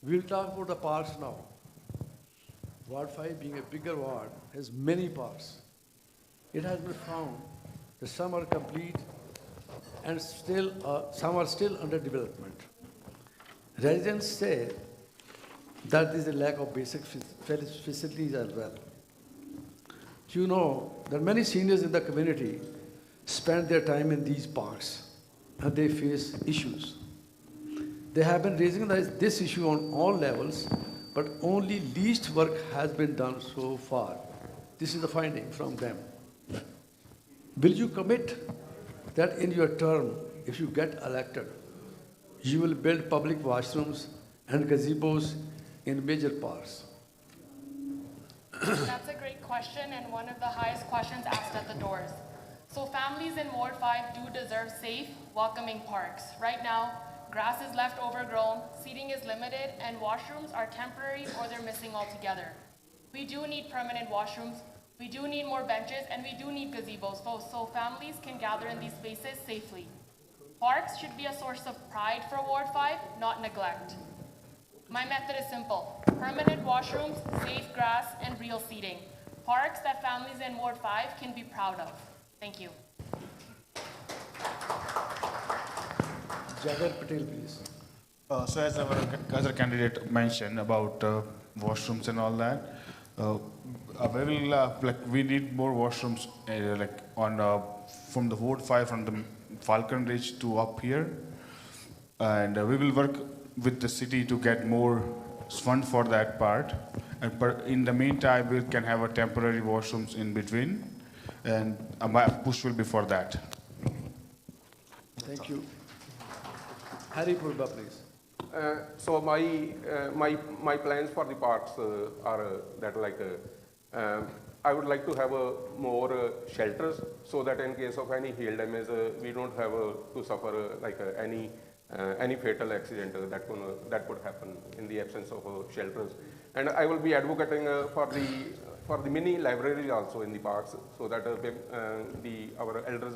We'll talk about the parks now. Ward 5, being a bigger ward, has many parks. It has been found that some are complete and some are still under development. Residents say that there is a lack of basic facilities as well. You know that many seniors in the community spend their time in these parks and they face issues. They have been raising this issue on all levels, but only least work has been done so far. This is the finding from them. Will you commit that in your term, if you get elected, you will build public washrooms and gazebos in major parks? That's a great question and one of the highest questions asked at the doors. So families in Ward 5 do deserve safe, welcoming parks. Right now, grass is left overgrown, seating is limited, and washrooms are temporary or they're missing altogether. We do need permanent washrooms, we do need more benches, and we do need gazebos so families can gather in these spaces safely. Parks should be a source of pride for Ward 5, not neglect. My method is simple: permanent washrooms, safe grass, and real seating. Parks that families in Ward 5 can be proud of. Thank you. Jagar Patel, please. So as our other candidate mentioned about washrooms and all that, we need more washrooms from the Ward 5, from the Falcon Ridge to up here, and we will work with the city to get more fund for that part. And in the meantime, we can have a temporary washrooms in between, and my push will be for that. Thank you. Harry Purba, please. So my plans for the parks are that I would like to have more shelters so that in case of any hail damage, we don't have to suffer any fatal accident that could happen in the absence of shelters. And I will be advocating for the mini libraries also in the parks, so that our elders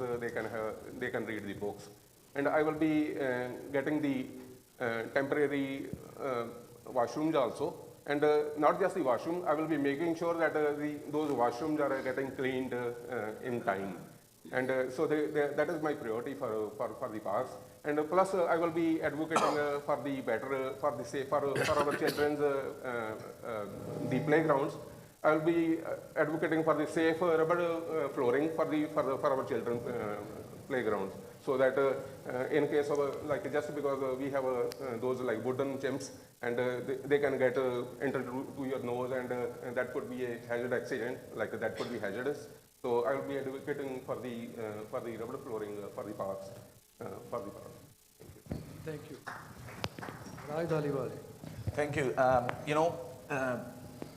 they can read the books. And I will be getting the temporary washrooms also. And not just the washroom, I will be making sure that those washrooms are getting cleaned in time. And so that is my priority for the parks. And plus, I will be advocating for our children's the playgrounds. I will be advocating for the safe rubber flooring for our children's playgrounds, so that in case of just because we have those wooden chimps, and they can get entered to your nose, and that could be a hazard accident, that could be hazardous. So I will be advocating for the rubber flooring for the parks. Thank you. Raj Dhaliwal. Thank you.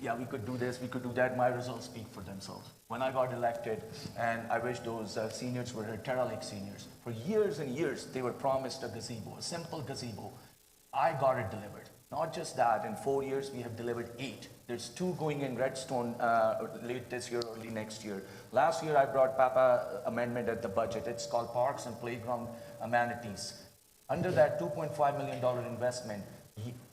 Yeah, we could do this, we could do that. My results speak for themselves. When I got elected, and I wish those seniors were Terra Lake seniors, for years and years, they were promised a gazebo, a simple gazebo. I got it delivered. Not just that, in 4 years, we have delivered 8. There's 2 going in Redstone late this year, early next year. Last year, I brought Papa amendment at the budget. It's called Parks and Playground Amenities. Under that $2.5 million investment,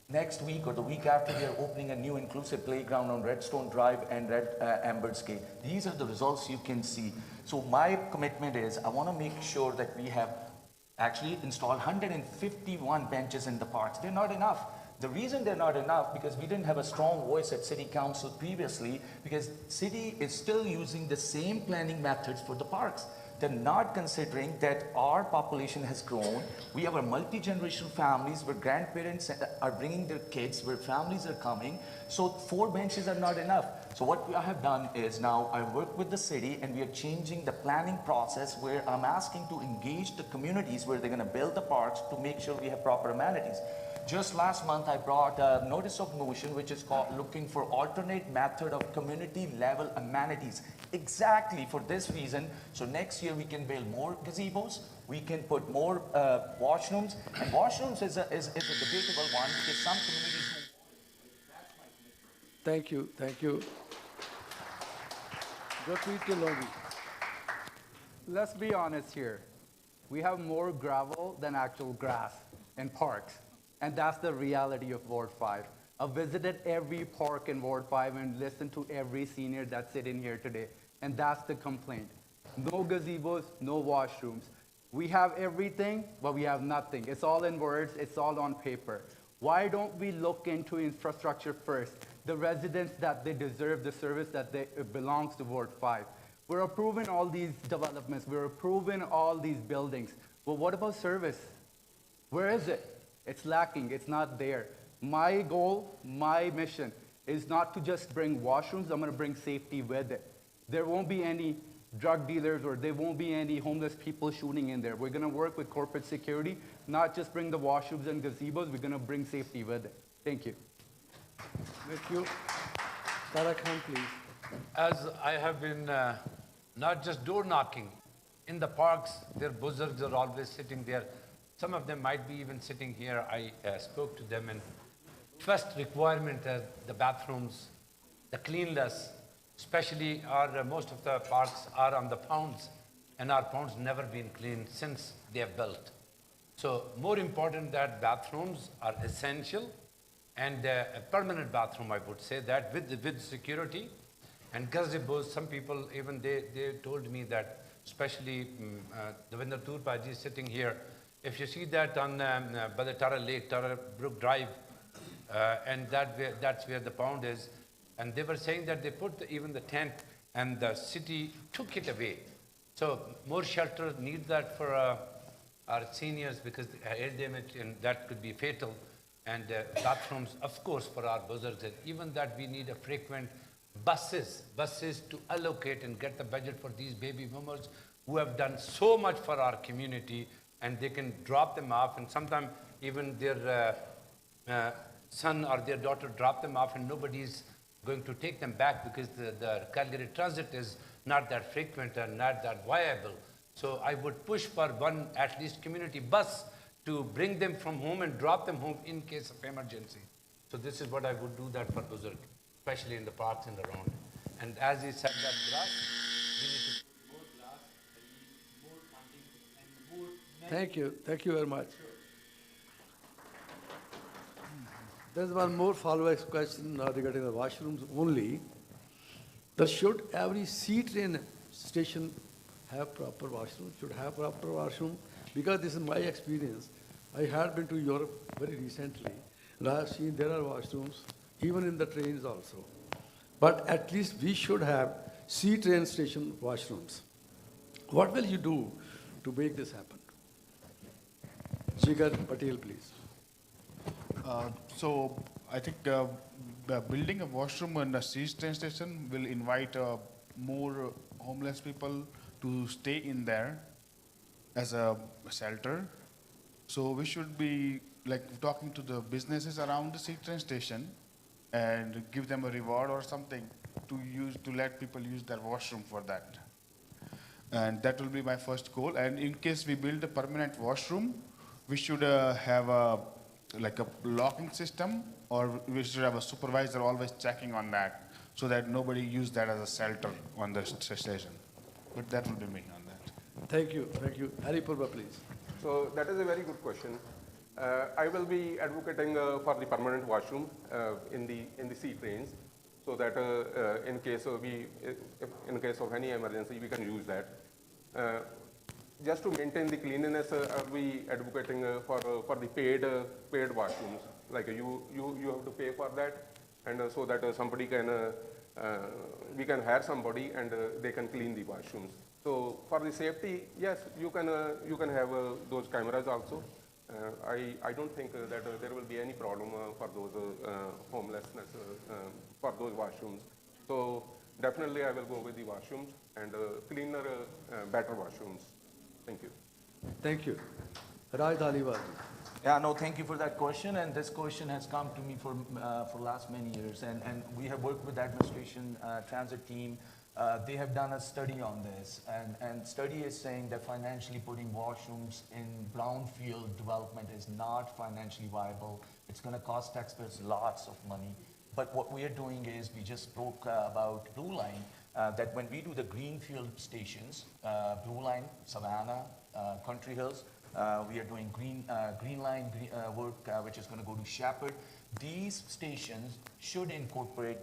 next week or the week after, we are opening a new inclusive playground on Redstone Drive and Amber's Gate. These are the results you can see. So my commitment is, I want to make sure that we have actually install 151 benches in the parks. They're not enough. The reason they're not enough, because we didn't have a strong voice at City Council previously, because City is still using the same planning methods for the parks. They're not considering that our population has grown. We have a multi-generational families where grandparents are bringing their kids, where families are coming. So 4 benches are not enough. So what I have done is now I work with the city and we are changing the planning process where I'm asking to engage the communities where they're going to build the parks to make sure we have proper amenities. Just last month, I brought a notice of motion, which is called looking for alternate method of community level amenities. Exactly for this reason. So next year we can build more gazebos, we can put more washrooms, and washrooms is a debatable one because some communities. Thank you, thank you. Gurpreet Lobby. Let's be honest here. We have more gravel than actual grass in parks. And that's the reality of Ward 5. I've visited every park in Ward 5 and listened to every senior that's sitting here today. And that's the complaint. No gazebos, no washrooms. We have everything, but we have nothing. It's all in words, it's all on paper. Why don't we look into infrastructure first? The residents that they deserve, the service that belongs to Ward 5. We're approving all these developments, we're approving all these buildings. But what about service? Where is it? It's lacking, it's not there. My goal, my mission is not to just bring washrooms, I'm gonna bring safety with it. There won't be any drug dealers or there won't be any homeless people shooting in there. We're gonna work with corporate security, not just bring the washrooms and gazebos, we're gonna bring safety with it. Thank you. Thank you. Tara Khan, please. As I have been not just door knocking, in the parks, their buzzards are always sitting there. Some of them might be even sitting here. I spoke to them, and first requirement the bathrooms, the cleanliness, especially most of the parks are on the ponds, and our ponds never been cleaned since they have built. So more important that bathrooms are essential, and a permanent bathroom, I would say that, with security. And gazebos, some people even they told me that, especially Devinder Turpaji is sitting here. If you see that on by the Tara Lake, Tara Brook Drive, and that's where the pond is, and they were saying that they put even the tent and the city took it away. So more shelter need that for our seniors because air damage and that could be fatal. And bathrooms, of course, for our buzzards, and even that we need a frequent buses to allocate and get the budget for these baby boomers who have done so much for our community. And they can drop them off, and sometimes even their son or their daughter drop them off, and nobody's going to take them back because the Calgary transit is not that frequent and not that viable. So I would push for one, at least community bus to bring them from home and drop them home in case of emergency. So this is what I would do that for Buzurg, especially in the parks and around. And as he said, that grass, we need to put more grass, and more planting, and more. Thank you very much. There's one more follow-up question regarding the washrooms only. Should every C-train station have proper washroom? Should have proper washroom? Because this is my experience. I had been to Europe very recently, and I have seen there are washrooms, even in the trains also. But at least we should have C-train station washrooms. What will you do to make this happen? Jigar Patel, please. So I think building a washroom and a train station will invite more homeless people to stay in there as a shelter. So we should be like talking to the businesses around the train station and give them a reward or something to let people use their washroom for that. And that will be my first goal. And in case we build a permanent washroom, we should have a locking system, or we should have a supervisor always checking on that so that nobody use that as a shelter on the station. But that will be me on that. Thank you. Hari Purva, please. So that is a very good question. I will be advocating for the permanent washroom in the sea trains, so that in case of any emergency, we can use that. just to maintain the cleanliness, are we advocating for the paid washrooms? Like you have to pay for that, and so that somebody can we can hire somebody and they can clean the washrooms. So for the safety, yes, you can have those cameras also. I don't think that there will be any problem for those homelessness for those washrooms. So definitely I will go with the washrooms and cleaner, better washrooms. Thank you. Thank you. Raj Dhaliwal. Yeah, no, thank you for that question. And this question has come to me for last many years. And we have worked with the administration transit team. They have done a study on this. And study is saying that financially putting washrooms in brownfield development is not financially viable. It's going to cost taxpayers lots of money. But what we are doing is we just spoke about Blue Line, that when we do the greenfield stations, Blue Line, Savannah, Country Hills, we are doing green line work, which is going to go to Shepherd. These stations should incorporate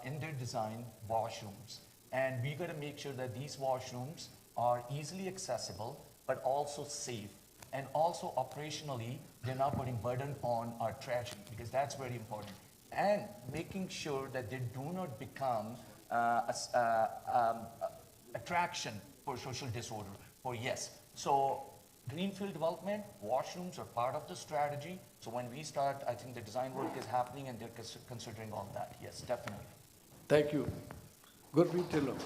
in their design washrooms. And we got to make sure that these washrooms are easily accessible, but also safe. And also operationally, they're not putting burden on our trash, because that's very important. And making sure that they do not become attraction for social disorder, for yes. So greenfield development, washrooms are part of the strategy. So when we start, I think the design work is happening and they're considering all that. Yes, definitely. Thank you. Gurpreet Dhillon.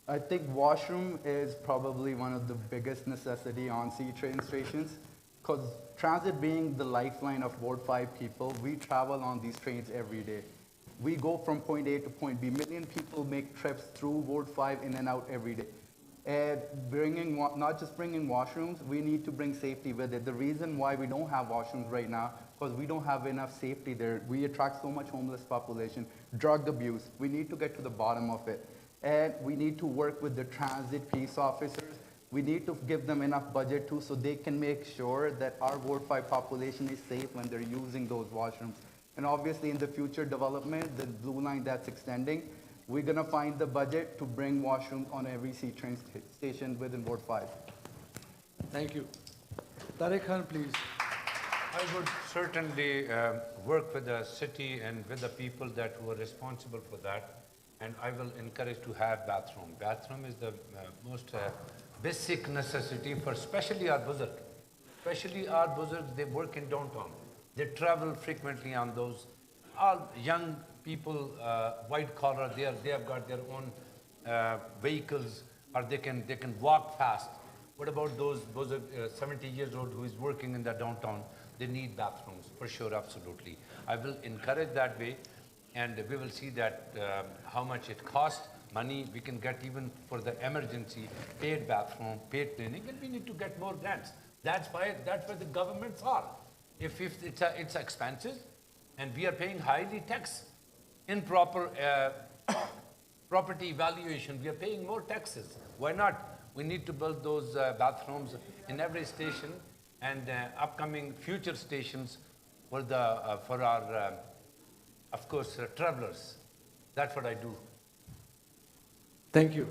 I think washroom is probably one of the biggest necessity on C train stations, because transit being the lifeline of Ward 5 people, we travel on these trains every day. We go from point A to point B. Million people make trips through Ward 5 in and out every day. And not just bringing washrooms, we need to bring safety with it. The reason why we don't have washrooms right now, because we don't have enough safety there. We attract so much homeless population, drug abuse. We need to get to the bottom of it. And we need to work with the transit peace officers. We need to give them enough budget too, so they can make sure that our Ward 5 population is safe when they're using those washrooms. And obviously in the future development, the Blue Line that's extending, we're going to find the budget to bring washrooms on every C train station within Ward 5. Thank you. Tariq Khan, please. I would certainly work with the city and with the people who are responsible for that. And I will encourage to have bathroom. Bathroom is the most basic necessity for especially our Buzurg. Especially our Buzurg, they work in downtown. They travel frequently on those. All young people, white collar, they have got their own vehicles, or they can walk fast. What about those 70 years old who is working in the downtown? They need bathrooms, for sure, absolutely. I will encourage that way, and we will see that how much it costs. Money we can get even for the emergency, paid bathroom, paid cleaning, and we need to get more grants. That's where the governments are. If it's expensive, and we are paying highly tax, improper property valuation, we are paying more taxes. Why not? We need to build those bathrooms in every station, and upcoming future stations for our, of course, travelers. That's what I do. Thank you.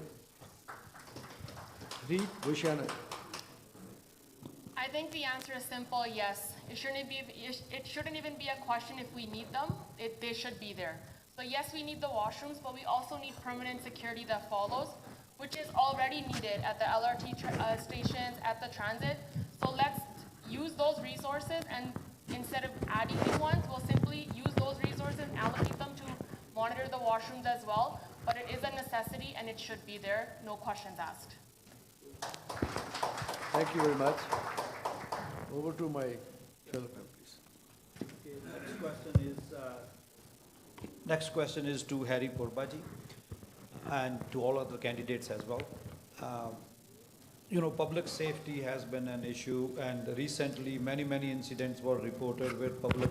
Reed Bhushan. I think the answer is simple, yes. It shouldn't even be a question if we need them. They should be there. So yes, we need the washrooms, but we also need permanent security that follows, which is already needed at the LRT stations, at the transit. So let's use those resources, and instead of adding new ones, we'll simply use those resources, allocate them to monitor the washrooms as well. But it is a necessity, and it should be there, no questions asked. Thank you very much. Over to my fellow members. Okay, next question is to Harry Purbaji and to all other candidates as well. Public safety has been an issue, and recently many incidents were reported where public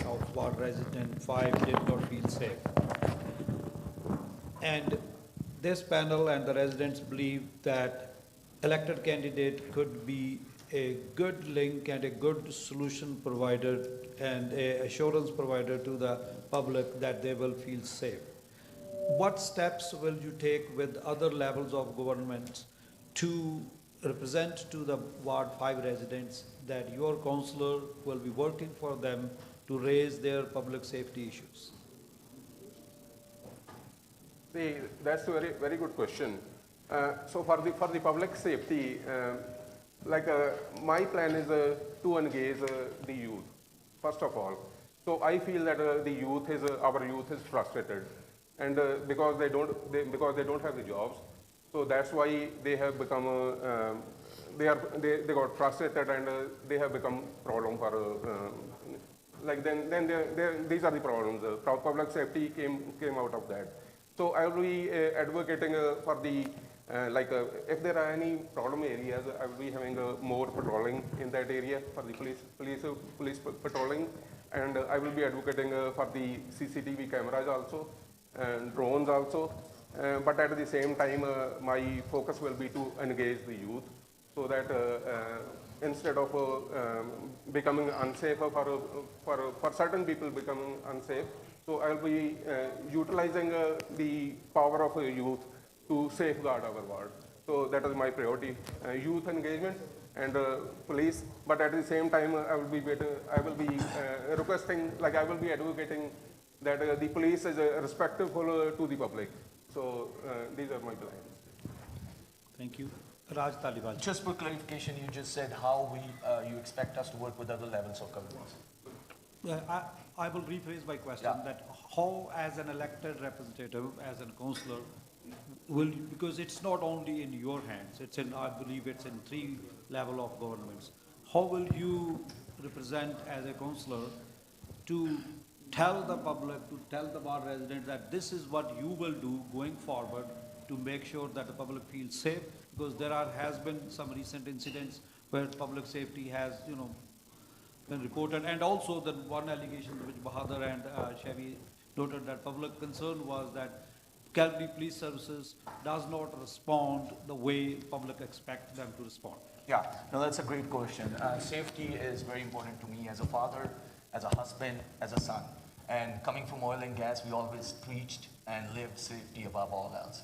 of Ward resident 5 did not feel safe. And this panel and the residents believe that elected candidate could be a good link and a good solution provider and a assurance provider to the public that they will feel safe. what steps will you take with other levels of government to represent to the Ward 5 residents that your councillor will be working for them to raise their public safety issues? See, that's a very good question. So for the public safety, my plan is to engage the youth, first of all. So I feel that our youth is frustrated, and because they don't have the jobs, so that's why they have become they got frustrated, and they have become problem for these are the problems. Public safety came out of that. So I will be advocating for the if there are any problem areas, I will be having more patrolling in that area for the police patrolling, and I will be advocating for the CCTV cameras also, and drones also. But at the same time, my focus will be to engage the youth, so that instead of becoming unsafe for certain people becoming unsafe, so I will be utilizing the power of youth to safeguard our ward. So that is my priority: youth engagement and police. But at the same time, I will be requesting, I will be advocating that the police is respectful to the public. So these are my plans. Thank you. Raj Taliwal. Just for clarification, you just said how you expect us to work with other levels of government. I will rephrase my question, that how, as an elected representative, as a councillor, because it's not only in your hands, it's in, I believe it's in 3 levels of governments. How will you represent as a councillor to tell the public, to tell the ward residents that this is what you will do going forward to make sure that the public feels safe? Because there has been some recent incidents where public safety has, been reported, and also the one allegation which Bahadur and Chevy noted, that public concern was that Calgary Police Services does not respond the way public expect them to respond. Yeah, no, that's a great question. Safety is very important to me as a father, as a husband, as a son. And coming from oil and gas, we always preached and lived safety above all else.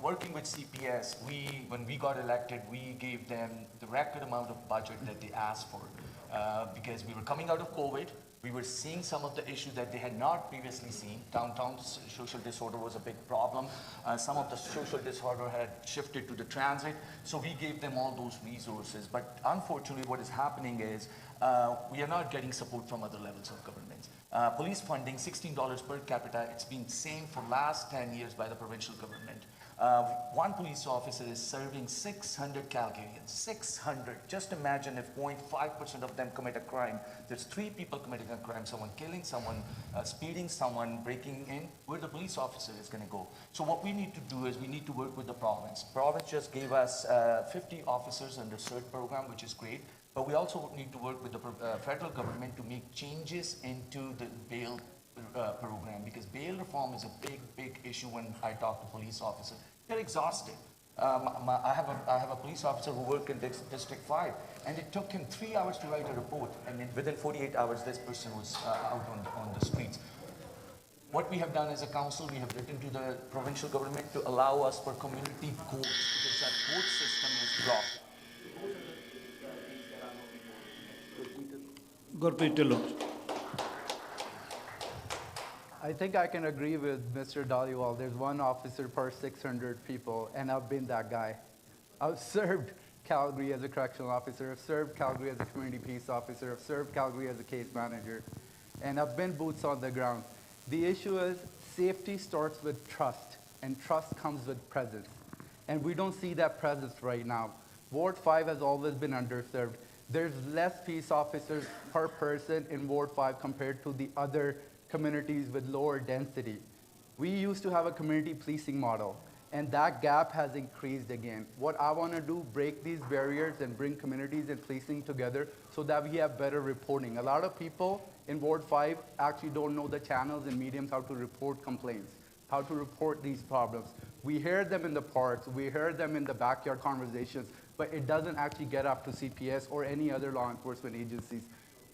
Working with CPS, when we got elected, we gave them the record amount of budget that they asked for. Because we were coming out of COVID, we were seeing some of the issues that they had not previously seen. Downtown social disorder was a big problem. Some of the social disorder had shifted to the transit, so we gave them all those resources. But unfortunately, what is happening is we are not getting support from other levels of government. Police funding, $16 per capita, it's been same for last 10 years by the provincial government. One police officer is serving 600 Calgarians, 600. Just imagine if 0.5% of them commit a crime. There's 3 people committing a crime, someone killing, someone speeding, someone breaking in. Where the police officer is going to go? So what we need to do is we need to work with the province. Province just gave us 50 officers under CERT program, which is great. But we also need to work with the federal government to make changes into the bail program, because bail reform is a big issue when I talk to police officers. They're exhausted. I have a police officer who worked in District 5, and it took him 3 hours to write a report, and within 48 hours, this person was out on the streets. What we have done as a council, we have written to the provincial government to allow us for community courts, because that court system is blocked. Gurpreet Dhillon. I think I can agree with Mr. Dhaliwal. There's one officer per 600 people, and I've been that guy. I've served Calgary as a correctional officer, I've served Calgary as a community peace officer, I've served Calgary as a case manager, and I've been boots on the ground. The issue is safety starts with trust, and trust comes with presence. And we don't see that presence right now. Ward 5 has always been underserved. There's less peace officers per person in Ward 5 compared to the other communities with lower density. We used to have a community policing model, and that gap has increased again. What I want to do, break these barriers and bring communities and policing together so that we have better reporting. A lot of people in Ward 5 actually don't know the channels and mediums how to report complaints, how to report these problems. We hear them in the parks, we hear them in the backyard conversations, but it doesn't actually get up to CPS or any other law enforcement agencies.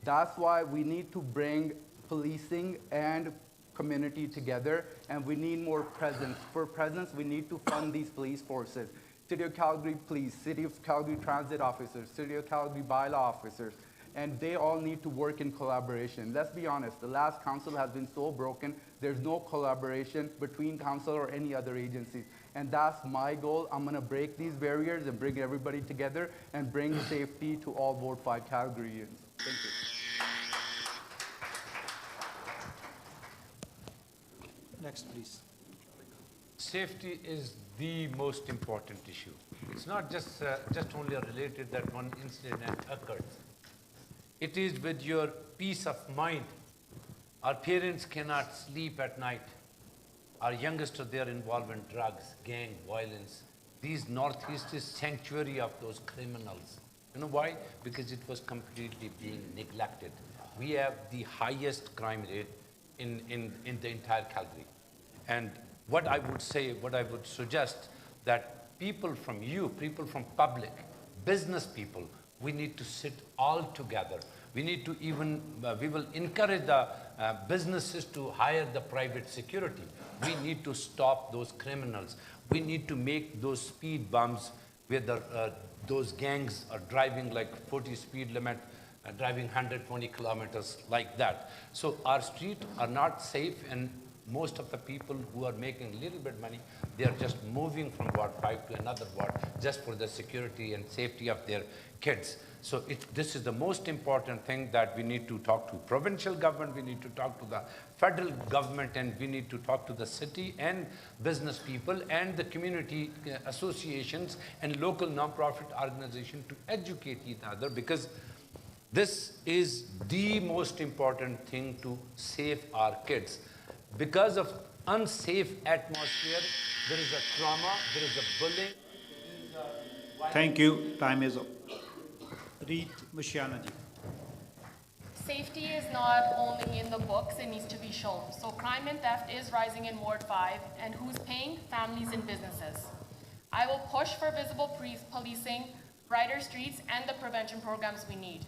That's why we need to bring policing and community together, and we need more presence. For presence, we need to fund these police forces. City of Calgary Police, City of Calgary Transit Officers, City of Calgary Bylaw Officers, and they all need to work in collaboration. Let's be honest, the last council has been so broken, there's no collaboration between council or any other agencies. And that's my goal. I'm gonna break these barriers and bring everybody together and bring safety to all Ward 5 Calgarians. Thank you. Next, please. Safety is the most important issue. It's not just only related that one incident occurs. It is with your peace of mind. Our parents cannot sleep at night. Our youngsters, they are involved in drugs, gang violence. These Northeast is sanctuary of those criminals. You know why? Because it was completely being neglected. We have the highest crime rate in the entire Calgary. And what I would say, what I would suggest, that people from public, business people, we need to sit all together. We need to even, we will encourage the businesses to hire the private security. We need to stop those criminals. We need to make those speed bumps where those gangs are driving like 40 speed limit, driving 120 kilometers like that. So our streets are not safe, and most of the people who are making a little bit money, they are just moving from Ward 5 to another ward just for the security and safety of their kids. So this is the most important thing, that we need to talk to provincial government, we need to talk to the federal government, and we need to talk to the city and business people and the community associations and local non-profit organizations to educate each other, because this is the most important thing to save our kids. Because of unsafe atmosphere, there is a trauma, there is a bullying. Thank you. Time is up. Reet Mushiana ji. Safety is not only in the books, it needs to be shown. So crime and theft is rising in Ward 5, and who's paying? Families and businesses. I will push for visible policing, brighter streets, and the prevention programs we need.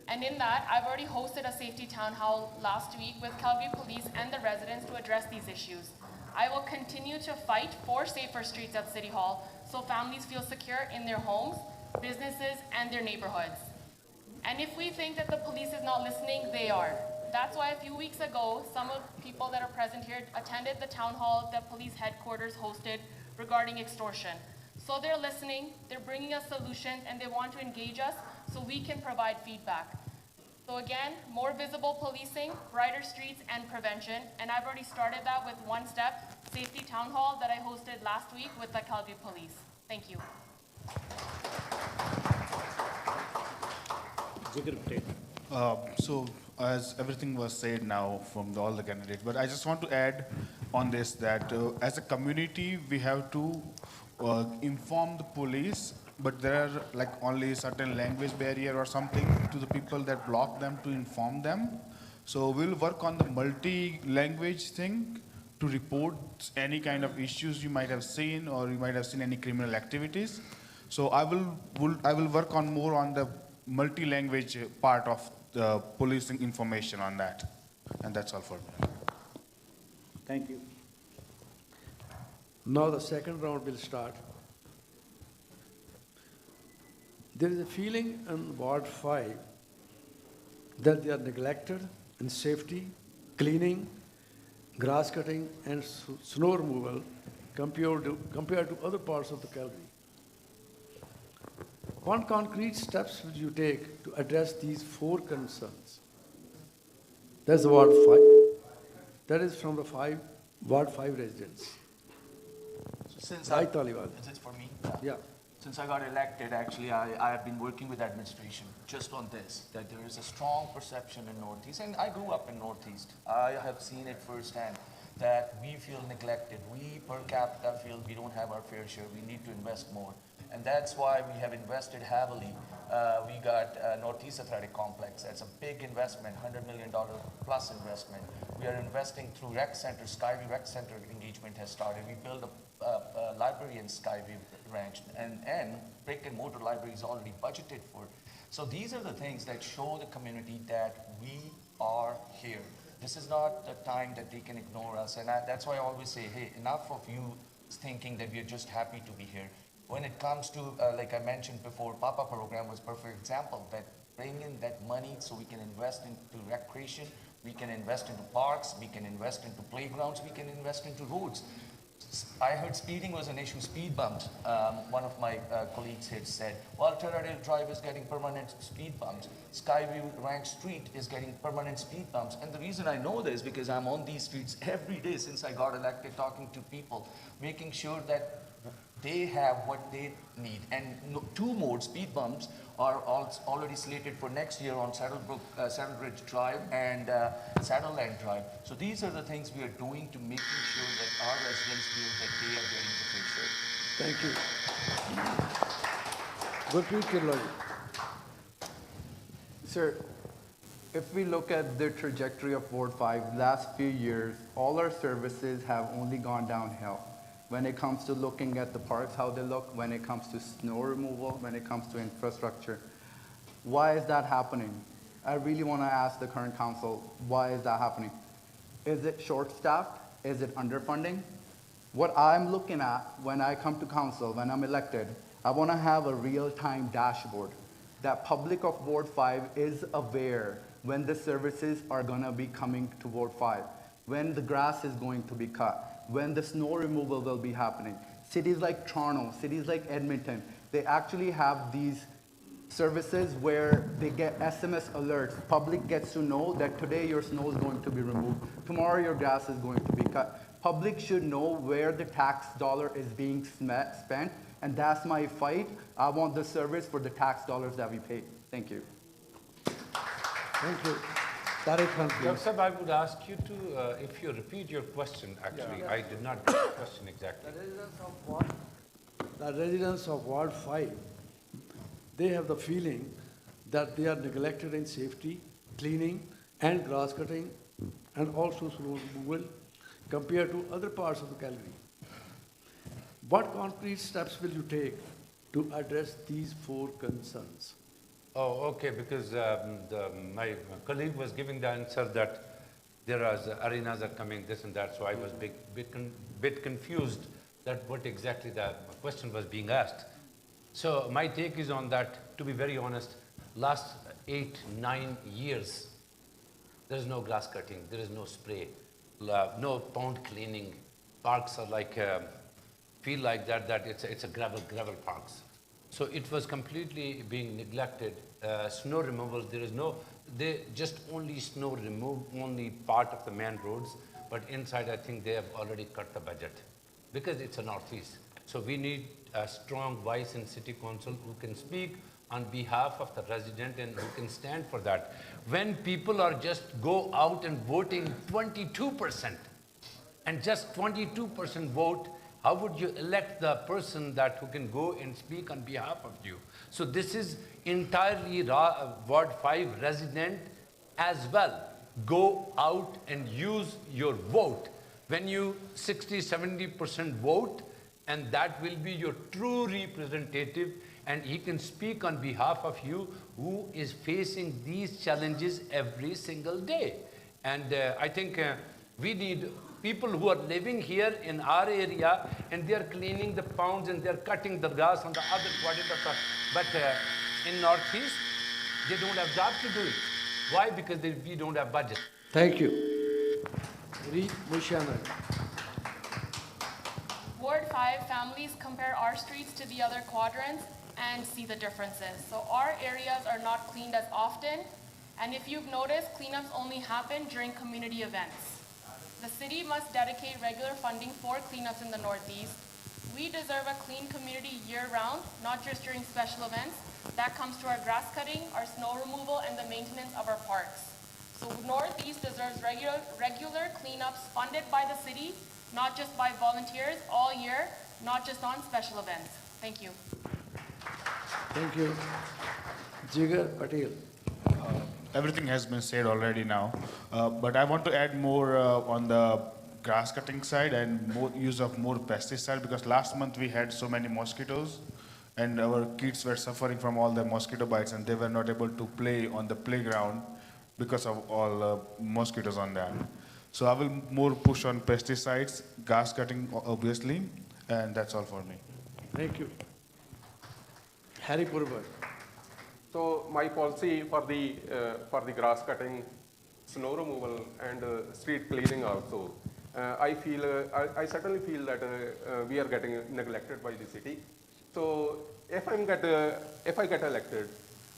And in that, I've already hosted a safety town hall last week with Calgary Police and the residents to address these issues. I will continue to fight for safer streets at City Hall so families feel secure in their homes, businesses, and their neighborhoods. And if we think that the police is not listening, they are. That's why a few weeks ago, some of the people that are present here attended the town hall that police headquarters hosted regarding extortion. So they're listening, they're bringing us solutions, and they want to engage us so we can provide feedback. So again, more visible policing, brighter streets, and prevention. And I've already started that with one step, safety town hall that I hosted last week with the Calgary Police. Thank you. So as everything was said now from all the candidates, but I just want to add on this that as a community, we have to inform the police, but there are like only certain language barrier or something to the people that block them to inform them. So we'll work on the multi-language thing to report any kind of issues you might have seen, or you might have seen any criminal activities. So I will work on more on the multi-language part of the policing information on that. And that's all for me. Thank you. Now the second round will start. There is a feeling in Ward 5 that they are neglected in safety, cleaning, grass cutting, and snow removal compared to other parts of the Calgary. What concrete steps will you take to address these four concerns? That's Ward 5. That is from the Ward 5 residents. So since Right, Taliban. Is it for me? Yeah. Since I got elected, actually, I have been working with administration just on this, that there is a strong perception in Northeast, and I grew up in Northeast. I have seen it firsthand, that we feel neglected. We, per capita, feel we don't have our fair share. We need to invest more. And that's why we have invested heavily. We got Northeast Athletic Complex. That's a big investment, $100 million plus investment. We are investing through Rec Center. Skyview Rec Center engagement has started. We built a library in Skyview Ranch, and brick and mortar library is already budgeted for. So these are the things that show the community that we are here. This is not the time that they can ignore us. And that's why I always say, hey, enough of you thinking that we are just happy to be here. When it comes to, like I mentioned before, Papa program was a perfect example, that bring in that money so we can invest into recreation, we can invest into parks, we can invest into playgrounds, we can invest into roads. I heard speeding was an issue, speed bumps. One of my colleagues had said, well, Terradale Drive is getting permanent speed bumps. Skyview Ranch Street is getting permanent speed bumps. And the reason I know this because I'm on these streets every day since I got elected, talking to people, making sure that they have what they need. And two more speed bumps are already slated for next year on Saddlebridge Drive and Saddleland Drive. So these are the things we are doing to making sure that our residents feel that they are getting the free service. Thank you. Gurpreet Kirloi. Sir, if we look at the trajectory of Ward 5, last few years, all our services have only gone downhill. When it comes to looking at the parks, how they look, when it comes to snow removal, when it comes to infrastructure. Why is that happening? I really want to ask the current council, why is that happening? Is it short-staffed? Is it underfunding? What I'm looking at when I come to council, when I'm elected, I want to have a real-time dashboard that public of Ward 5 is aware when the services are going to be coming to Ward 5, when the grass is going to be cut, when the snow removal will be happening. Cities like Toronto, cities like Edmonton, they actually have these services where they get SMS alerts. Public gets to know that today your snow is going to be removed, tomorrow your grass is going to be cut. Public should know where the tax dollar is being spent, and that's my fight. I want the service for the tax dollars that we pay. Thank you. Thank you. Tariq Khan, please. Dr. Sahab, I would ask you to, if you repeat your question, actually, I did not get the question exactly. The residents of Ward 5, they have the feeling that they are neglected in safety, cleaning, and grass cutting, and also snow removal compared to other parts of the Calgary. What concrete steps will you take to address these 4 concerns? Oh, okay, because my colleague was giving the answer that there are arenas are coming, this and that, so I was bit confused that what exactly the question was being asked. So my take is on that, to be very honest, last 8, 9 years, there is no grass cutting, there is no spray, no pond cleaning. Parks are like, feel like that it's a gravel parks. So it was completely being neglected. Snow removal, they just only snow remove only part of the main roads, but inside I think they have already cut the budget because it's a northeast. So we need a strong voice in city council who can speak on behalf of the resident and who can stand for that. When people are just go out and voting 22% and just 22% vote, how would you elect the person that who can go and speak on behalf of you? So this is entirely Ward 5 resident as well. Go out and use your vote. When you 60-70% vote, and that will be your true representative, and he can speak on behalf of you who is facing these challenges every single day. And I think we need people who are living here in our area and they are cleaning the ponds and they're cutting the grass on the other quarter. But in Northeast, they don't have job to do it. Why? Because we don't have budget. Thank you. Mushana. Ward 5 families compare our streets to the other quadrants and see the differences. So our areas are not cleaned as often, and if you've noticed, cleanups only happen during community events. The city must dedicate regular funding for cleanups in the Northeast. We deserve a clean community year-round, not just during special events. That comes to our grass cutting, our snow removal, and the maintenance of our parks. So Northeast deserves regular cleanups funded by the city, not just by volunteers all year, not just on special events. Thank you. Thank you. Jigar Patel. Everything has been said already now, but I want to add more on the grass cutting side and more use of more pesticide, because last month we had so many mosquitoes and our kids were suffering from all the mosquito bites and they were not able to play on the playground because of all mosquitoes on that. So I will more push on pesticides, grass cutting obviously, and that's all for me. Thank you. Harry Purvar. So my policy for the grass cutting, snow removal, and street cleaning also, I certainly feel that we are getting neglected by the city. So if I get elected,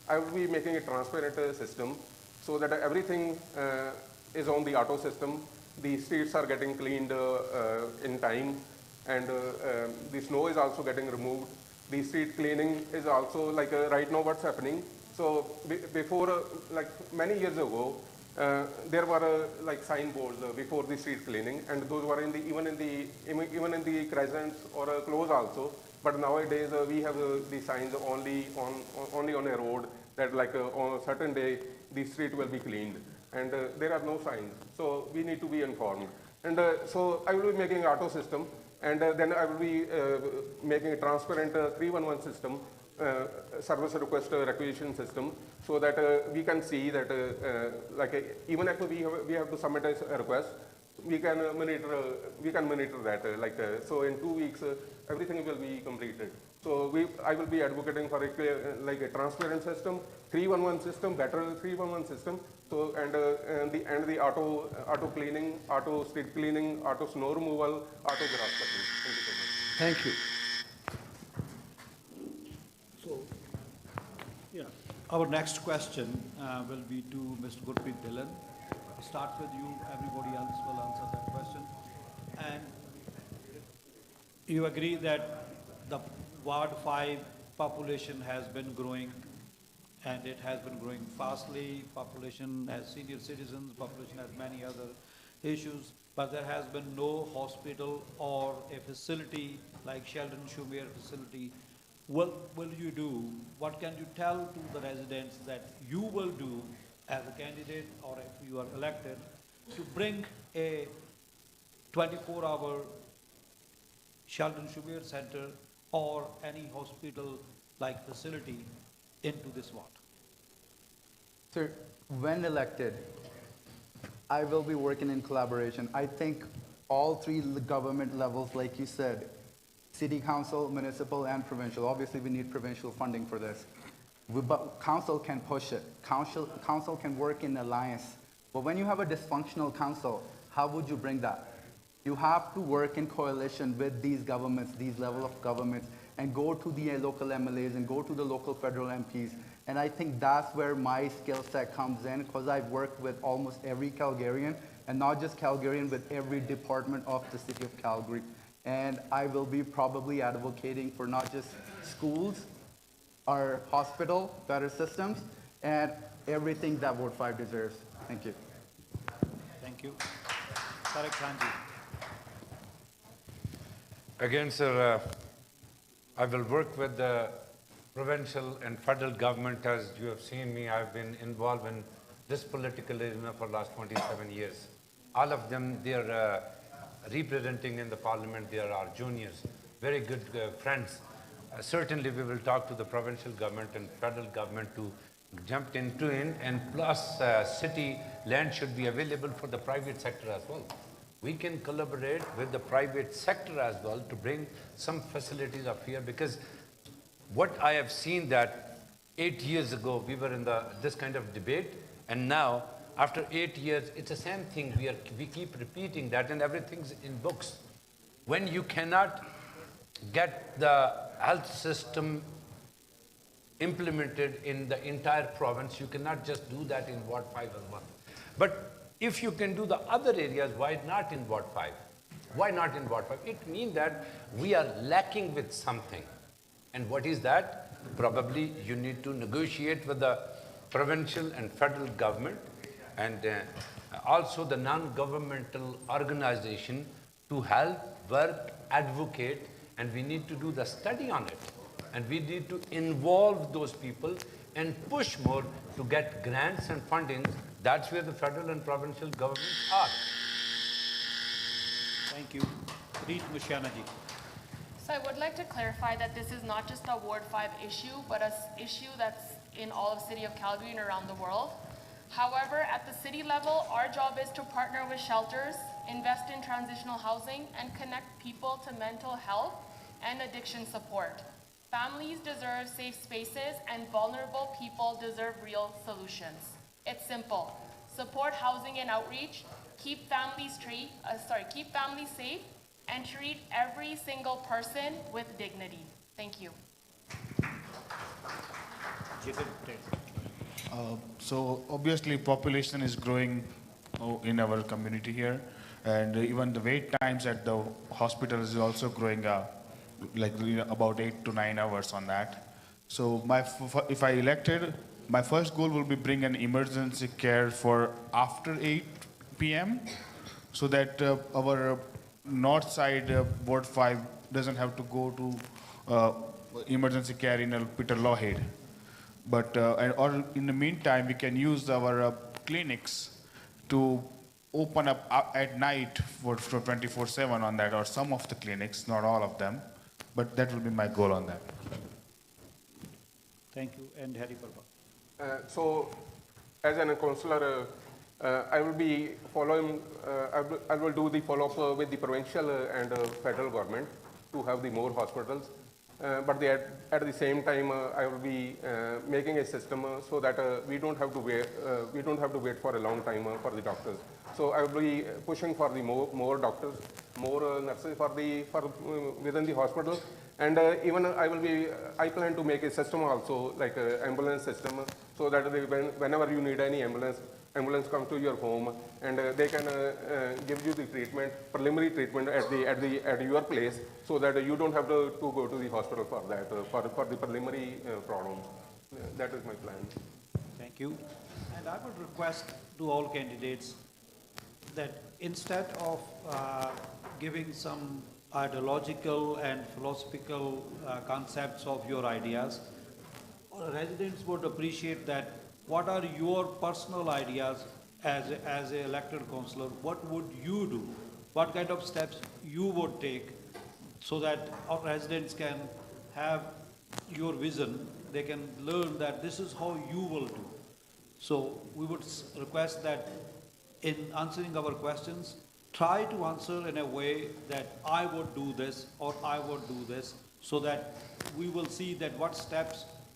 I will be making a transparent system so that everything is on the auto system. The streets are getting cleaned in time, and the snow is also getting removed. The street cleaning is also like right now what's happening. So before, like many years ago, there were like signboards before the street cleaning, and those were even in the crescents or close also. But nowadays we have the signs only on a road that like on a certain day the street will be cleaned, and there are no signs. So we need to be informed. And so I will be making an auto system, and then I will be making a transparent 311 system, service request requisition system, so that we can see that even if we have to submit a request, we can monitor that. So in 2 weeks everything will be completed. So I will be advocating for a transparent system, 311 system, better 311 system. So and the auto cleaning, auto street cleaning, auto snow removal, auto grass cutting. Thank you so much. Thank you. So, yeah, our next question will be to Mr. Gurpreet Dhillon. Start with you, everybody else will answer that question. And you agree that the Ward 5 population has been growing, and it has been growing fastly. Population has senior citizens, population has many other issues, but there has been no hospital or a facility like Sheldon Shumer facility. What will you do? What can you tell to the residents that you will do as a candidate, or if you are elected, to bring a 24-hour Sheldon Shumer Center or any hospital-like facility into this ward? Sir, when elected, I will be working in collaboration. I think all three government levels, like you said, city council, municipal, and provincial. Obviously, we need provincial funding for this. But council can push it. Council can work in alliance. But when you have a dysfunctional council, how would you bring that? You have to work in coalition with these governments, these level of governments, and go to the local MLAs and go to the local federal MPs. And I think that's where my skill set comes in, because I've worked with almost every Calgarian, and not just Calgarian, with every department of the city of Calgary. And I will be probably advocating for not just schools, our hospital, better systems, and everything that Ward 5 deserves. Thank you. Thank you. Tarak Khanji. Again, sir, I will work with the provincial and federal government. As you have seen me, I've been involved in this political arena for the last 27 years. All of them, they are representing in the parliament. They are our juniors, very good friends. Certainly, we will talk to the provincial government and federal government to jump into it, and plus city land should be available for the private sector as well. We can collaborate with the private sector as well to bring some facilities up here, because what I have seen that 8 years ago we were in this kind of debate, and now after 8 years it's the same thing. We keep repeating that, and everything's in books. When you cannot get the health system implemented in the entire province, you cannot just do that in Ward 5 as well. But if you can do the other areas, why not in Ward 5? Why not in Ward 5? It means that we are lacking with something. And what is that? Probably you need to negotiate with the provincial and federal government, and also the non-governmental organization to help, work, advocate, and we need to do the study on it. And we need to involve those people and push more to get grants and funding. That's where the federal and provincial governments are. Thank you. Reet Mushiana ji. So I would like to clarify that this is not just a Ward 5 issue, but an issue that's in all of the city of Calgary and around the world. However, at the city level, our job is to partner with shelters, invest in transitional housing, and connect people to mental health and addiction support. Families deserve safe spaces, and vulnerable people deserve real solutions. It's simple. Support housing and outreach, keep families safe, and treat every single person with dignity. Thank you. So obviously population is growing in our community here, and even the wait times at the hospital is also growing about 8 to 9 hours on that. So if I elected, my first goal will be bring an emergency care for after 8 p.m. so that our north side Ward 5 doesn't have to go to emergency care in Peter Lawhead. But or in the meantime, we can use our clinics to open up at night for 24/7 on that, or some of the clinics, not all of them. But that will be my goal on that. Thank you. And Harry Parva. So, as a councillor, I will be following, I will do the follow-up with the provincial and federal government to have the more hospitals. But at the same time, I will be making a system so that we don't have to wait for a long time for the doctors. So I will be pushing for the more doctors, more nurses within the hospital, and even I plan to make a system also, like an ambulance system, so that whenever you need any ambulance comes to your home, and they can give you the treatment, preliminary treatment at your place, so that you don't have to go to the hospital for that, for the preliminary problems. That is my plan. Thank you. And I would request to all candidates that instead of giving some ideological and philosophical concepts of your ideas, residents would appreciate that what are your personal ideas as an elected councillor? What would you do? What kind of steps you would take so that our residents can have your vision? They can learn that this is how you will do. So we would request that in answering our questions, try to answer in a way that I would do this or I would do this, so that we will see that what steps